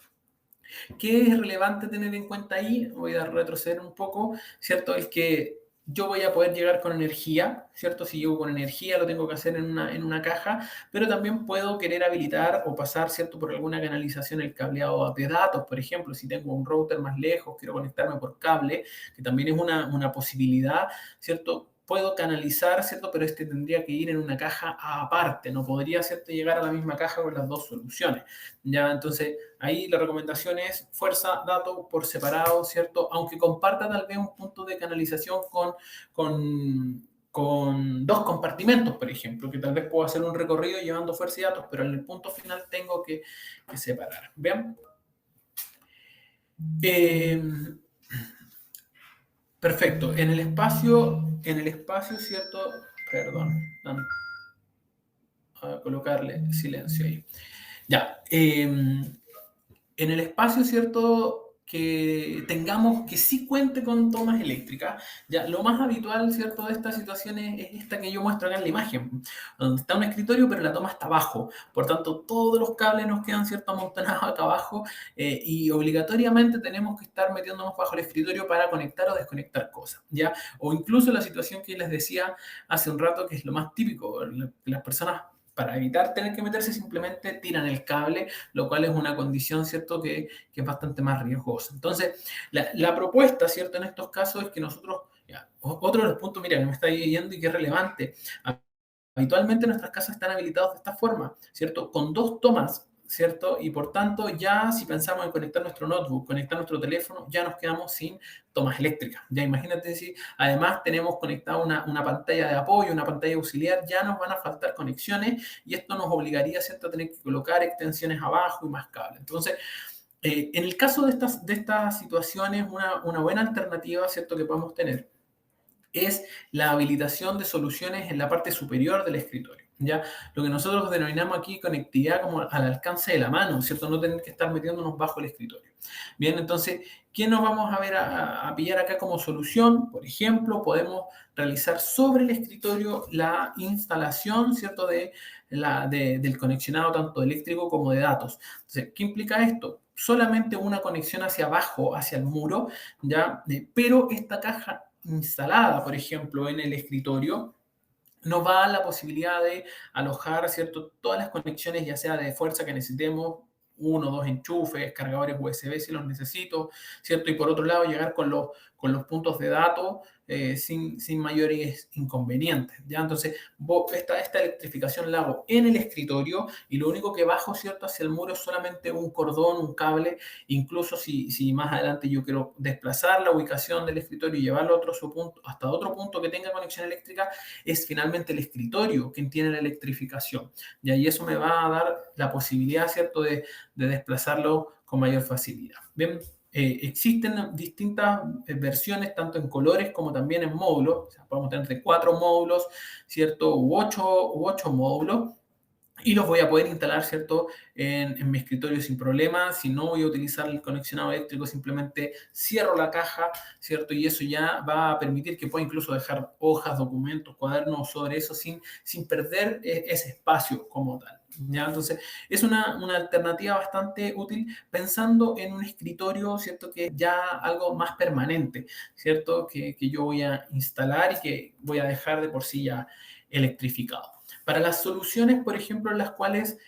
¿Qué es relevante tener en cuenta ahí? Voy a retroceder un poco, ¿cierto? Es que yo voy a poder llegar con energía, ¿cierto? Si llego con energía lo tengo que hacer en una caja, pero también puedo querer habilitar o pasar, ¿cierto?, por alguna canalización el cableado de datos, por ejemplo, si tengo un router más lejos, quiero conectarme por cable, que también es una posibilidad, ¿cierto? Puedo canalizar, ¿cierto? Pero este tendría que ir en una caja aparte, no podría, ¿cierto?, llegar a la misma caja con las dos soluciones. Ya, entonces, ahí la recomendación es fuerza, dato por separado, ¿cierto? Aunque comparta tal vez un punto de canalización con dos compartimentos, por ejemplo, que tal vez puedo hacer un recorrido llevando fuerza y datos, pero en el punto final tengo que separar. ¿Vean? Perfecto. En el espacio, ¿cierto? Perdón. A colocarle silencio ahí. Ya. En el espacio, ¿cierto?, que tengamos que sí cuente con tomas eléctricas, ya lo más habitual, ¿cierto?, de estas situaciones es esta que yo muestro acá en la imagen, donde está un escritorio, pero la toma está abajo. Por tanto, todos los cables nos quedan, ¿cierto?, amontonados acá abajo y obligatoriamente tenemos que estar metiéndonos bajo el escritorio para conectar o desconectar cosas, ¿ya? O incluso la situación que les decía hace un rato, que es lo más típico, las personas, para evitar tener que meterse, simplemente tiran el cable, lo cual es una condición, ¿cierto?, que es bastante más riesgosa. Entonces, la propuesta, ¿cierto?, en estos casos es que nosotros, ya, otro de los puntos, mira, que me está yendo y que es relevante, habitualmente nuestras casas están habilitadas de esta forma, ¿cierto?, con dos tomas, ¿cierto? Y por tanto, ya si pensamos en conectar nuestro notebook, conectar nuestro teléfono, ya nos quedamos sin tomas eléctricas. Ya imagínate si además tenemos conectada una pantalla de apoyo, una pantalla auxiliar, ya nos van a faltar conexiones y esto nos obligaría, ¿cierto?, a tener que colocar extensiones abajo y más cables. Entonces, en el caso de estas situaciones, una buena alternativa, ¿cierto?, que podemos tener es la habilitación de soluciones en la parte superior del escritorio. ¿Ya? Lo que nosotros denominamos aquí conectividad como al alcance de la mano, ¿cierto? No tener que estar metiéndonos bajo el escritorio. Bien, entonces, ¿qué nos vamos a ver a pillar acá como solución? Por ejemplo, podemos realizar sobre el escritorio la instalación, ¿cierto?, de del conexionado tanto eléctrico como de datos. Entonces, ¿qué implica esto? Solamente una conexión hacia abajo, hacia el muro, ¿ya? Pero esta caja instalada, por ejemplo, en el escritorio, nos va a dar la posibilidad de alojar, ¿cierto?, todas las conexiones, ya sea de fuerza que necesitemos, uno o dos enchufes, cargadores USB si los necesito, ¿cierto? Y por otro lado, llegar con los puntos de datos sin mayores inconvenientes, ¿ya? Entonces, esta electrificación la hago en el escritorio y lo único que bajo, ¿cierto?, hacia el muro es solamente un cordón, un cable, incluso si más adelante yo quiero desplazar la ubicación del escritorio y llevarlo a otro punto, hasta otro punto que tenga conexión eléctrica, es finalmente el escritorio quien tiene la electrificación. ¿Ya? Y eso me va a dar la posibilidad, ¿cierto?, de desplazarlo con mayor facilidad. Bien, existen distintas versiones, tanto en colores como también en módulos. O sea, podemos tener de 4 módulos, ¿cierto?, u 8 módulos. Y los voy a poder instalar, ¿cierto?, en mi escritorio sin problema. Si no voy a utilizar el conexionado eléctrico, simplemente cierro la caja, ¿cierto? Y eso ya va a permitir que pueda incluso dejar hojas, documentos, cuadernos sobre eso sin perder ese espacio como tal, ¿ya? Entonces, es una alternativa bastante útil pensando en un escritorio, ¿cierto?, que es ya algo más permanente, ¿cierto?, que yo voy a instalar y que voy a dejar de por sí ya electrificado. Para las soluciones, por ejemplo, en las cuales,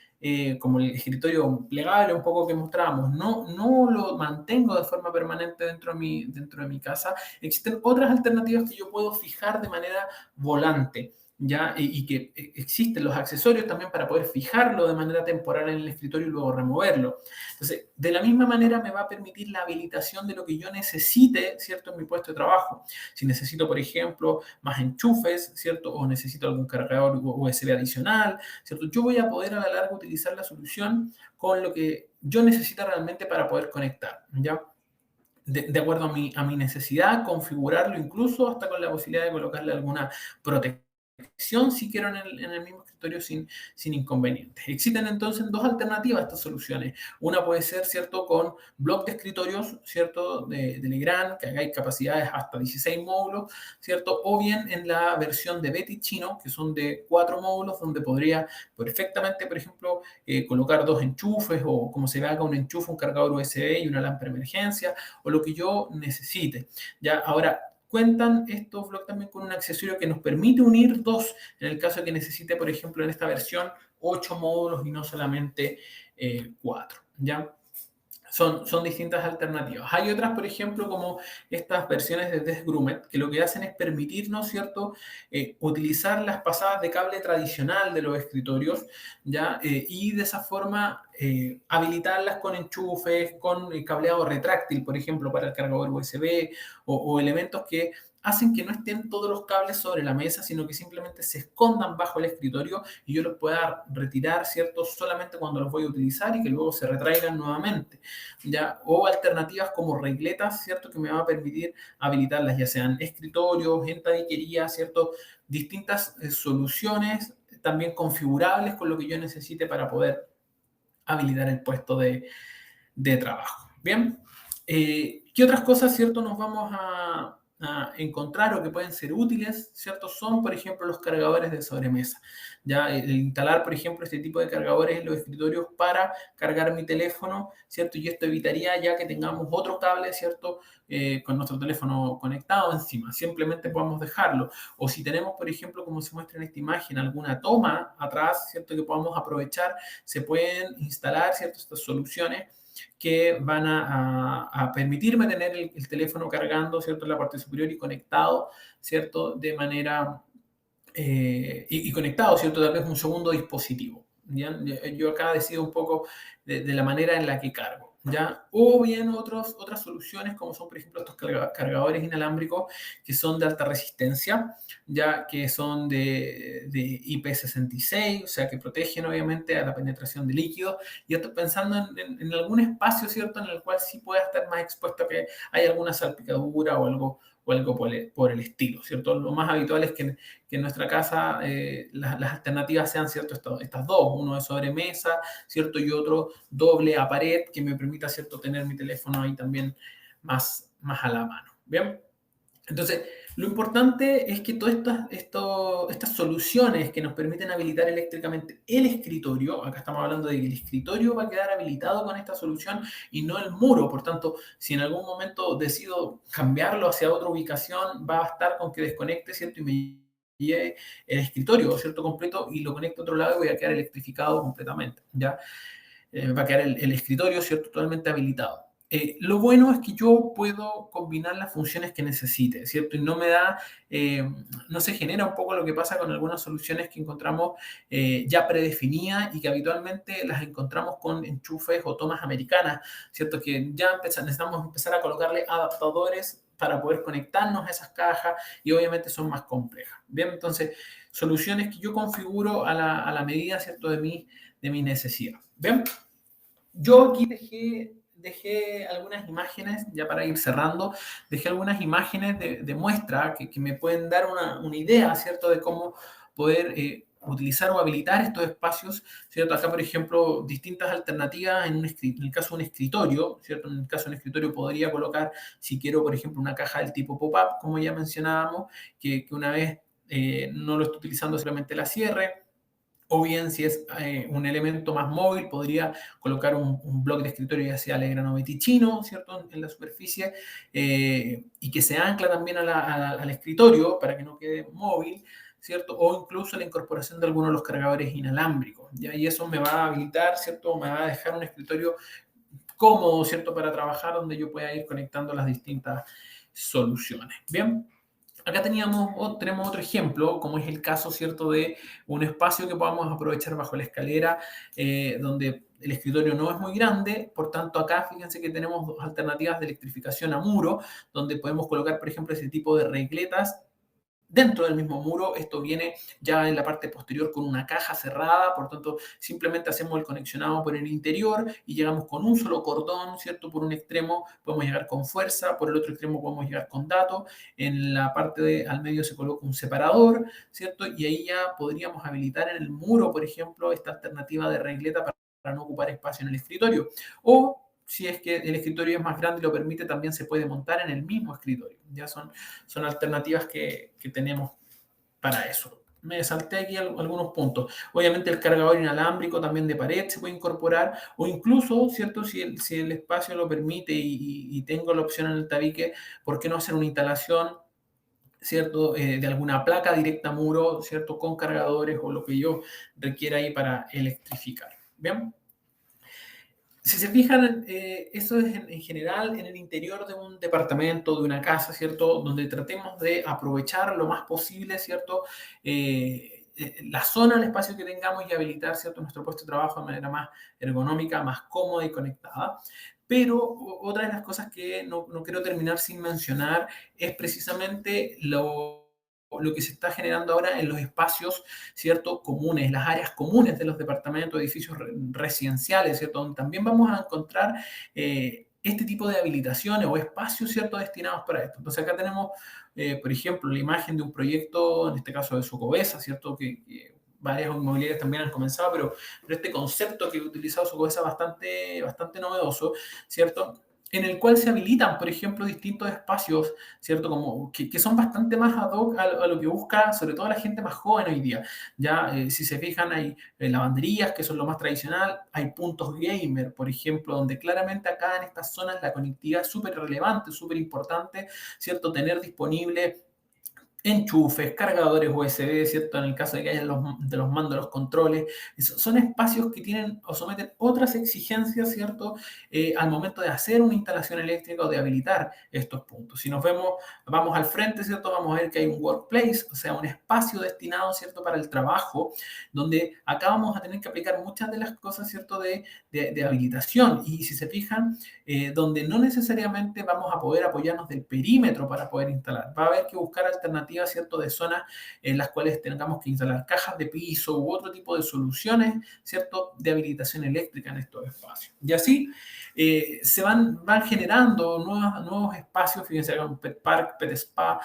como el escritorio plegable, un poco que mostrábamos, no lo mantengo de forma permanente dentro de mi casa, existen otras alternativas que yo puedo fijar de manera volante, ¿ya? Y que existen los accesorios también para poder fijarlo de manera temporal en el escritorio y luego removerlo. Entonces, de la misma manera me va a permitir la habilitación de lo que yo necesite, ¿cierto?, en mi puesto de trabajo. Si necesito, por ejemplo, más enchufes, ¿cierto?, o necesito algún cargador USB adicional, ¿cierto?, yo voy a poder a la larga utilizar la solución con lo que yo necesito realmente para poder conectar, ¿ya? De acuerdo a mi necesidad, configurarlo incluso hasta con la posibilidad de colocarle alguna protección si quiero en el mismo escritorio sin inconvenientes. Existen entonces dos alternativas a estas soluciones. Una puede ser, ¿cierto?, con bloc de escritorios, ¿cierto?, de Legrand, que hay capacidades hasta 16 módulos, ¿cierto? O bien en la versión de Betty Chino, que son de 4 módulos, donde podría perfectamente, por ejemplo, colocar dos enchufes o como se ve acá, un enchufe, un cargador USB y una lámpara de emergencia, o lo que yo necesite. Ya, ahora, cuentan estos blogs también con un accesorio que nos permite unir dos, en el caso de que necesite, por ejemplo, en esta versión, 8 módulos y no solamente 4, ¿ya? Son distintas alternativas. Hay otras, por ejemplo, como estas versiones de Desk Groomet, que lo que hacen es permitirnos, ¿cierto?, utilizar las pasadas de cable tradicional de los escritorios, ¿ya? Y de esa forma habilitarlas con enchufes, con cableado retráctil, por ejemplo, para el cargador USB, o elementos que hacen que no estén todos los cables sobre la mesa, sino que simplemente se escondan bajo el escritorio y yo los pueda retirar, ¿cierto?, solamente cuando los voy a utilizar y que luego se retraigan nuevamente, ¿ya? O alternativas como regletas, ¿cierto?, que me va a permitir habilitarlas, ya sean escritorios, en tabiquería, ¿cierto? Distintas soluciones también configurables con lo que yo necesite para poder habilitar el puesto de trabajo. Bien, ¿qué otras cosas, cierto, nos vamos a encontrar o que pueden ser útiles, ¿cierto? Son, por ejemplo, los cargadores de sobremesa. Ya, el instalar, por ejemplo, este tipo de cargadores en los escritorios para cargar mi teléfono, ¿cierto? Y esto evitaría ya que tengamos otro cable, ¿cierto? Con nuestro teléfono conectado encima. Simplemente podemos dejarlo. O si tenemos, por ejemplo, como se muestra en esta imagen, alguna toma atrás, ¿cierto?, que podamos aprovechar, se pueden instalar, ¿cierto?, estas soluciones que van a permitirme tener el teléfono cargando, ¿cierto?, en la parte superior y conectado, ¿cierto?, de manera, y conectado, ¿cierto?, tal vez un segundo dispositivo, ¿ya? Yo acá decido un poco de la manera en la que cargo, ¿ya? O bien otras soluciones, como son, por ejemplo, estos cargadores inalámbricos que son de alta resistencia, ya que son de IP66, o sea, que protegen obviamente a la penetración de líquidos. Y estoy pensando en algún espacio, ¿cierto?, en el cual sí pueda estar más expuesto a que haya alguna salpicadura o algo por el estilo, ¿cierto? Lo más habitual es que en nuestra casa las alternativas sean, ¿cierto?, estas dos, uno de sobremesa, ¿cierto?, y otro doble a pared que me permita, ¿cierto?, tener mi teléfono ahí también más a la mano. Bien, entonces, Lo importante es que todas estas soluciones que nos permiten habilitar eléctricamente el escritorio, acá estamos hablando de que el escritorio va a quedar habilitado con esta solución y no el muro. Por tanto, si en algún momento decido cambiarlo hacia otra ubicación, va a bastar con que desconecte, ¿cierto? Y me lleve el escritorio, ¿cierto? Completo y lo conecto a otro lado y voy a quedar electrificado completamente, ¿ya? Va a quedar el escritorio, ¿cierto? Totalmente habilitado. Lo bueno es que yo puedo combinar las funciones que necesite, ¿cierto? Y no me da, no se genera un poco lo que pasa con algunas soluciones que encontramos ya predefinidas y que habitualmente las encontramos con enchufes o tomas americanas, ¿cierto? Que ya necesitamos empezar a colocarle adaptadores para poder conectarnos a esas cajas y obviamente son más complejas. Bien, entonces, soluciones que yo configuro a la medida, ¿cierto? De mi necesidad. Bien. Yo aquí dejé algunas imágenes, ya para ir cerrando, dejé algunas imágenes de muestra que me pueden dar una idea, ¿cierto?, de cómo poder utilizar o habilitar estos espacios, ¿cierto? Acá, por ejemplo, distintas alternativas en el caso de un escritorio, ¿cierto? En el caso de un escritorio podría colocar, si quiero, por ejemplo, una caja del tipo pop-up, como ya mencionábamos, que una vez no lo estoy utilizando, solamente la cierre, o bien, si es un elemento más móvil, podría colocar un bloque de escritorio, ya sea Legrano Ticino, ¿cierto?, en la superficie, y que se ancla también al escritorio para que no quede móvil, ¿cierto? O incluso la incorporación de algunos de los cargadores inalámbricos, ¿ya? Y eso me va a habilitar, ¿cierto? Me va a dejar un escritorio cómodo, ¿cierto?, para trabajar, donde yo pueda ir conectando las distintas soluciones. Bien. Acá tenemos otro ejemplo, como es el caso, ¿cierto?, de un espacio que podamos aprovechar bajo la escalera, donde el escritorio no es muy grande. Por tanto, acá fíjense que tenemos dos alternativas de electrificación a muro, donde podemos colocar, por ejemplo, ese tipo de regletas dentro del mismo muro. Esto viene ya en la parte posterior con una caja cerrada, por tanto, simplemente hacemos el conexionado por el interior y llegamos con un solo cordón, ¿cierto? Por un extremo podemos llegar con fuerza, por el otro extremo podemos llegar con datos. En la parte al medio se coloca un separador, ¿cierto? Y ahí ya podríamos habilitar en el muro, por ejemplo, esta alternativa de regleta para no ocupar espacio en el escritorio. O si es que el escritorio es más grande y lo permite, también se puede montar en el mismo escritorio. Ya son alternativas que tenemos para eso. Me salté aquí algunos puntos. Obviamente el cargador inalámbrico también de pared se puede incorporar, o incluso, ¿cierto? Si el espacio lo permite y tengo la opción en el tabique, ¿por qué no hacer una instalación, ¿cierto? De alguna placa directa a muro, ¿cierto? Con cargadores o lo que yo requiera ahí para electrificar. ¿Bien? Si se fijan, eso es en general en el interior de un departamento, de una casa, ¿cierto? Donde tratemos de aprovechar lo más posible, ¿cierto? La zona, el espacio que tengamos y habilitar, ¿cierto?, nuestro puesto de trabajo de manera más ergonómica, más cómoda y conectada. Pero otra de las cosas que no quiero terminar sin mencionar es precisamente lo que se está generando ahora en los espacios, ¿cierto?, comunes, las áreas comunes de los departamentos, edificios residenciales, ¿cierto?, donde también vamos a encontrar este tipo de habilitaciones o espacios, ¿cierto?, destinados para esto. Entonces acá tenemos, por ejemplo, la imagen de un proyecto, en este caso de Socobesa, ¿cierto?, que varias inmobiliarias también han comenzado, pero este concepto que ha utilizado Socobesa es bastante novedoso, ¿cierto?, en el cual se habilitan, por ejemplo, distintos espacios, ¿cierto? Como que son bastante más ad hoc a lo que busca, sobre todo la gente más joven hoy día. Ya, si se fijan, hay lavanderías, que son lo más tradicional, hay puntos gamer, por ejemplo, donde claramente acá en estas zonas la conectividad es súper relevante, súper importante, ¿cierto? Tener disponible enchufes, cargadores USB, ¿cierto? En el caso de que haya de los mandos, los controles. Son espacios que tienen o someten otras exigencias, ¿cierto? Al momento de hacer una instalación eléctrica o de habilitar estos puntos. Si vamos al frente, ¿cierto? Vamos a ver que hay un workplace, o sea, un espacio destinado, ¿cierto?, para el trabajo, donde acá vamos a tener que aplicar muchas de las cosas, ¿cierto?, de habilitación. Y si se fijan, donde no necesariamente vamos a poder apoyarnos del perímetro para poder instalar. Va a haber que buscar alternativas, ¿cierto?, de zonas en las cuales tengamos que instalar cajas de piso u otro tipo de soluciones, ¿cierto?, de habilitación eléctrica en estos espacios. Y así se van generando nuevos espacios, fíjense acá un pet park, pet spa,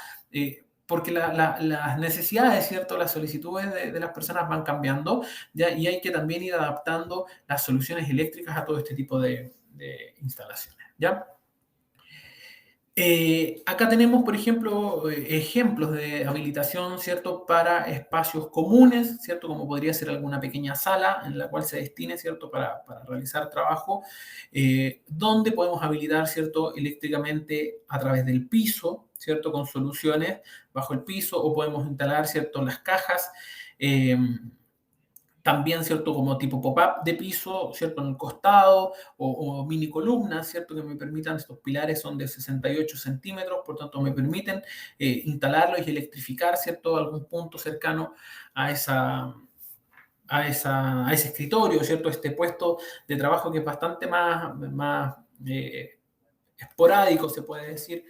porque las necesidades, ¿cierto?, las solicitudes de las personas van cambiando, ¿ya? Y hay que también ir adaptando las soluciones eléctricas a todo este tipo de instalaciones, ¿ya? Acá tenemos, por ejemplo, ejemplos de habilitación, ¿cierto? Para espacios comunes, ¿cierto? Como podría ser alguna pequeña sala en la cual se destine, ¿cierto? Para realizar trabajo, donde podemos habilitar, ¿cierto? Eléctricamente a través del piso, ¿cierto? Con soluciones bajo el piso, o podemos instalar, ¿cierto? Las cajas. eh, También, ¿cierto? Como tipo pop-up de piso, ¿cierto? En el costado o mini columnas, ¿cierto? Que me permitan, estos pilares son de 68 centímetros, por tanto me permiten instalarlos y electrificar, ¿cierto? Algún punto cercano a a ese escritorio, ¿cierto? Este puesto de trabajo que es bastante más esporádico, se puede decir,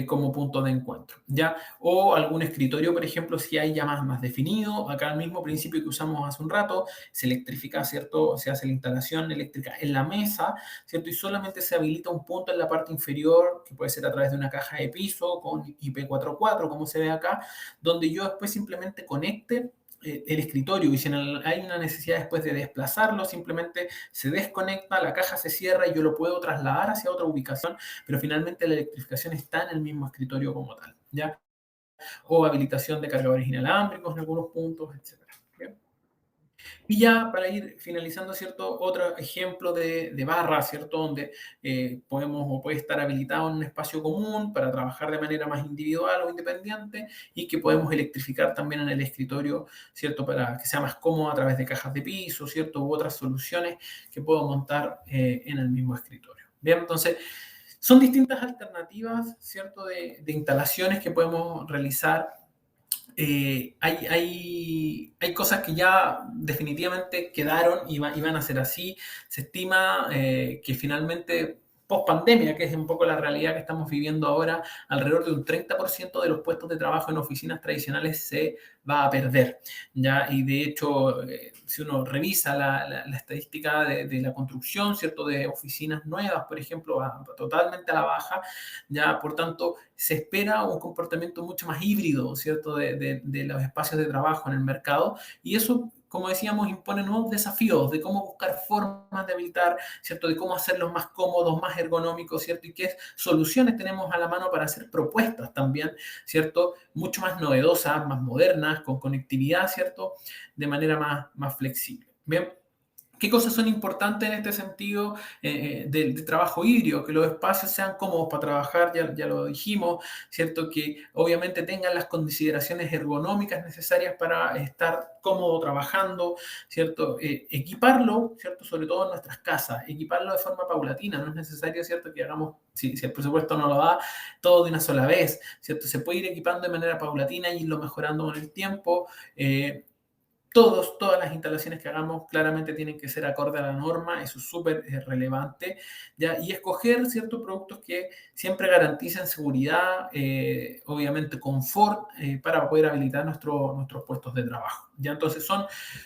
como punto de encuentro, ¿ya? O algún escritorio, por ejemplo, si hay ya más definido, acá el mismo principio que usamos hace un rato, se electrifica, ¿cierto? Se hace la instalación eléctrica en la mesa, ¿cierto? Y solamente se habilita un punto en la parte inferior, que puede ser a través de una caja de piso con IP44, como se ve acá, donde yo después simplemente conecte el escritorio, y si hay una necesidad después de desplazarlo, simplemente se desconecta, la caja se cierra y yo lo puedo trasladar hacia otra ubicación, pero finalmente la electrificación está en el mismo escritorio como tal, ¿ya? O habilitación de cargadores inalámbricos en algunos puntos, etcétera. ¿Bien? Y ya para ir finalizando, ¿cierto? Otro ejemplo de barra, ¿cierto? Donde podemos o puede estar habilitado en un espacio común para trabajar de manera más individual o independiente, y que podemos electrificar también en el escritorio, ¿cierto? Para que sea más cómodo a través de cajas de piso, ¿cierto? U otras soluciones que puedo montar en el mismo escritorio. Bien, entonces son distintas alternativas, ¿cierto? De instalaciones que podemos realizar. Hay cosas que ya definitivamente quedaron y van a ser así. Se estima que finalmente, post pandemia, que es un poco la realidad que estamos viviendo ahora, alrededor de un 30% de los puestos de trabajo en oficinas tradicionales se va a perder, ¿ya? Y de hecho, si uno revisa la estadística de la construcción, ¿cierto? De oficinas nuevas, por ejemplo, va totalmente a la baja, ¿ya? Por tanto, se espera un comportamiento mucho más híbrido, ¿cierto? De los espacios de trabajo en el mercado, y eso, como decíamos, impone nuevos desafíos de cómo buscar formas de habilitar, ¿cierto? De cómo hacerlos más cómodos, más ergonómicos, ¿cierto? Y qué soluciones tenemos a la mano para hacer propuestas también, ¿cierto? Mucho más novedosas, más modernas, con conectividad, ¿cierto? De manera más flexible. Bien. ¿Qué cosas son importantes en este sentido de trabajo híbrido? Que los espacios sean cómodos para trabajar, ya lo dijimos, ¿cierto? Que obviamente tengan las consideraciones ergonómicas necesarias para estar cómodo trabajando, ¿cierto? Equiparlo, ¿cierto? Sobre todo en nuestras casas, equiparlo de forma paulatina, no es necesario, ¿cierto? Que hagamos, si el presupuesto no lo da, todo de una sola vez, ¿cierto? Se puede ir equipando de manera paulatina y irlo mejorando con el tiempo. Todas las instalaciones que hagamos claramente tienen que ser acorde a la norma, eso es súper relevante, ¿ya? Y escoger ciertos productos que siempre garanticen seguridad, obviamente confort, para poder habilitar nuestros puestos de trabajo, ¿ya? Entonces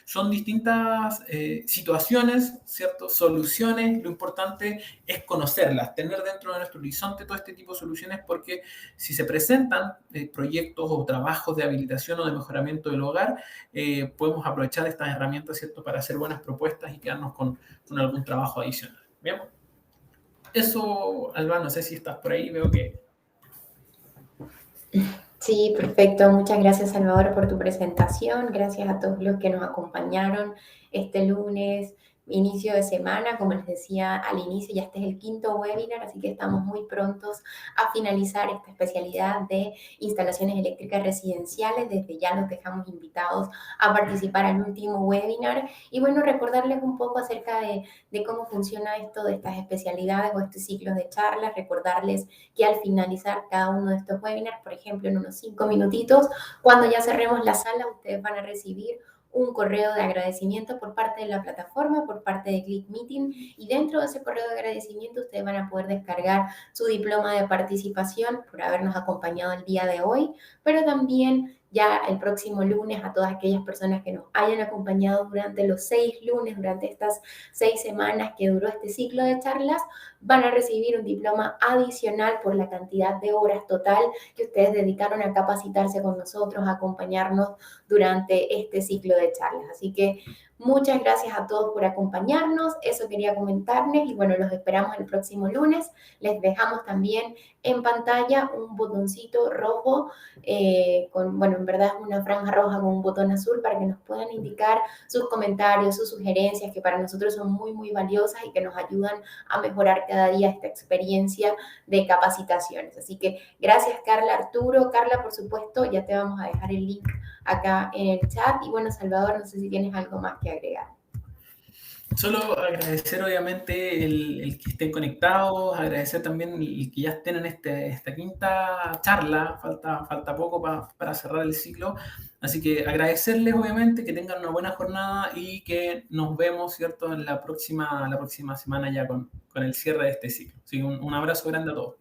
son distintas situaciones, ¿cierto? Soluciones, lo importante es conocerlas, tener dentro de nuestro horizonte todo este tipo de soluciones, porque si se presentan proyectos o trabajos de habilitación o de mejoramiento del hogar, podemos aprovechar estas herramientas, ¿cierto? Para hacer buenas propuestas y quedarnos con algún trabajo adicional. Bien. Eso, Alba, no sé si estás por ahí, veo que... Sí, perfecto. Muchas gracias, Salvador, por tu presentación. Gracias a todos los que nos acompañaron este lunes, inicio de semana. Como les decía al inicio, ya este es el quinto webinar, así que estamos muy prontos a finalizar esta especialidad de instalaciones eléctricas residenciales. Desde ya los dejamos invitados a participar al último webinar. Y bueno, recordarles un poco acerca de cómo funciona esto de estas especialidades o estos ciclos de charlas. Recordarles que al finalizar cada uno de estos webinars, por ejemplo, en unos 5 minutitos, cuando ya cerremos la sala, ustedes van a recibir un correo de agradecimiento por parte de la plataforma, por parte de Click Meeting, y dentro de ese correo de agradecimiento ustedes van a poder descargar su diploma de participación por habernos acompañado el día de hoy, pero también ya el próximo lunes a todas aquellas personas que nos hayan acompañado durante los 6 lunes, durante estas 6 semanas que duró este ciclo de charlas, van a recibir un diploma adicional por la cantidad de horas total que ustedes dedicaron a capacitarse con nosotros, a acompañarnos durante este ciclo de charlas. Así que Muchas gracias a todos por acompañarnos. Eso quería comentarles y bueno, los esperamos el próximo lunes. Les dejamos también en pantalla un botoncito rojo bueno, en verdad es una franja roja con un botón azul para que nos puedan indicar sus comentarios, sus sugerencias, que para nosotros son muy, muy valiosas y que nos ayudan a mejorar cada día esta experiencia de capacitaciones. Así que gracias, Carla, Arturo. Carla, por supuesto, ya te vamos a dejar el link acá en el chat. Y bueno, Salvador, no sé si tienes algo más que agregar. Solo agradecer obviamente el que estén conectados, agradecer también el que ya estén en esta quinta charla, falta poco para cerrar el ciclo, así que agradecerles obviamente, que tengan una buena jornada y que nos vemos, ¿cierto?, en la próxima semana ya con el cierre de este ciclo. Así que un abrazo grande a todos.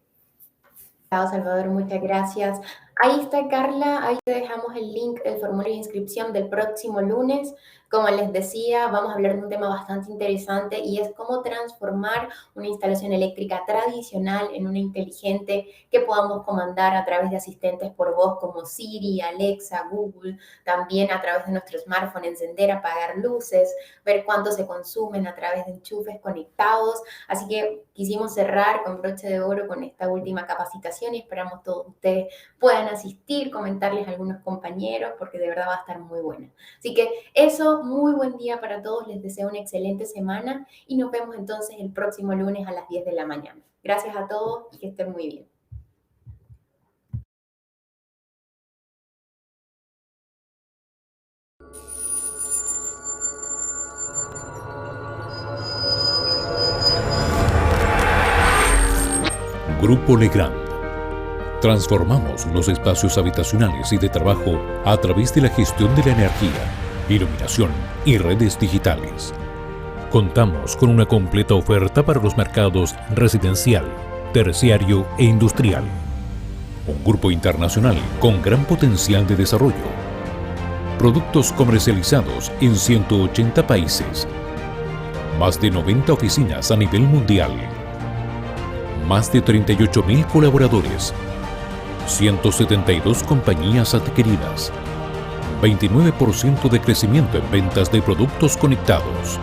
Chao, Salvador, muchas gracias. Ahí está, Carla, ahí te dejamos el link del formulario de inscripción del próximo lunes. Como les decía, vamos a hablar de un tema bastante interesante y es cómo transformar una instalación eléctrica tradicional en una inteligente que podamos comandar a través de asistentes por voz como Siri, Alexa, Google, también a través de nuestro smartphone, encender, apagar luces, ver cuánto se consumen a través de enchufes conectados. Así que quisimos cerrar con broche de oro con esta última capacitación y esperamos todos ustedes puedan asistir, comentarles a algunos compañeros, porque de verdad va a estar muy buena. Así que eso, muy buen día para todos, les deseo una excelente semana y nos vemos entonces el próximo lunes a las 10 de la mañana. Gracias a todos y que estén muy bien. Grupo Legrand. Transformamos los espacios habitacionales y de trabajo a través de la gestión de la energía, iluminación y redes digitales. Contamos con una completa oferta para los mercados residencial, terciario e industrial. Un grupo internacional con gran potencial de desarrollo. Productos comercializados en 180 países. Más de 90 oficinas a nivel mundial. Más de 38.000 colaboradores. 172 compañías adquiridas. 29% de crecimiento en ventas de productos conectados.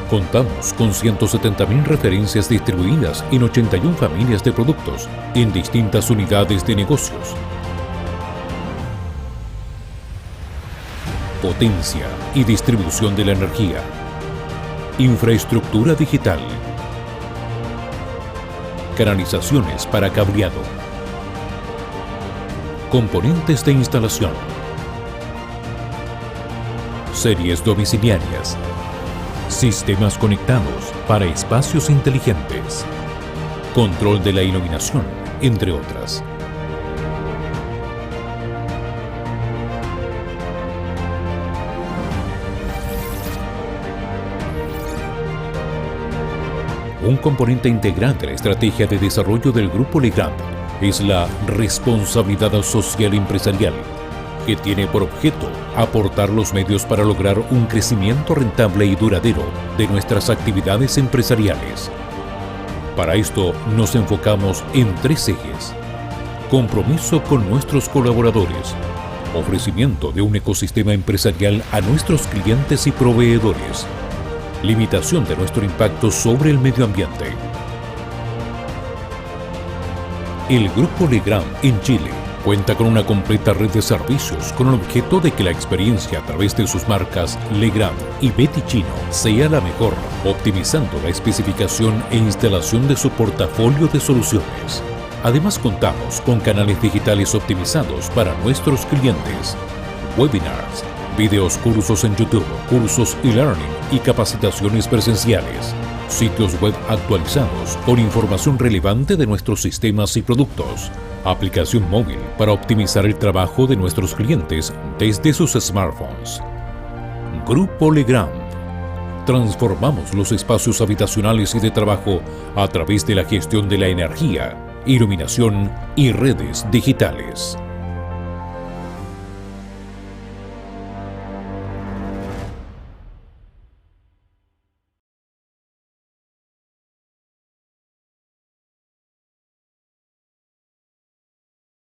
Contamos con 170.000 referencias distribuidas en 81 familias de productos en distintas unidades de negocios. Potencia y distribución de la energía. Infraestructura digital. Canalizaciones para cableado. Componentes de instalación. Series domiciliarias. Sistemas conectados para espacios inteligentes. Control de la iluminación, entre otras. Un componente integral de la estrategia de desarrollo del Grupo Legrand es la responsabilidad social empresarial, que tiene por objeto aportar los medios para lograr un crecimiento rentable y duradero de nuestras actividades empresariales. Para esto nos enfocamos en 3 ejes: compromiso con nuestros colaboradores, ofrecimiento de un ecosistema empresarial a nuestros clientes y proveedores, limitación de nuestro impacto sobre el medio ambiente. El Grupo Legrand en Chile cuenta con una completa red de servicios con el objeto de que la experiencia a través de sus marcas Legrand y Betty Chino sea la mejor, optimizando la especificación e instalación de su portafolio de soluciones. Además, contamos con canales digitales optimizados para nuestros clientes, webinars, videos, cursos en YouTube, cursos e-learning y capacitaciones presenciales, sitios web actualizados con información relevante de nuestros sistemas y productos, aplicación móvil para optimizar el trabajo de nuestros clientes desde sus smartphones. Grupo Legrand. Transformamos los espacios habitacionales y de trabajo a través de la gestión de la energía, iluminación y redes digitales.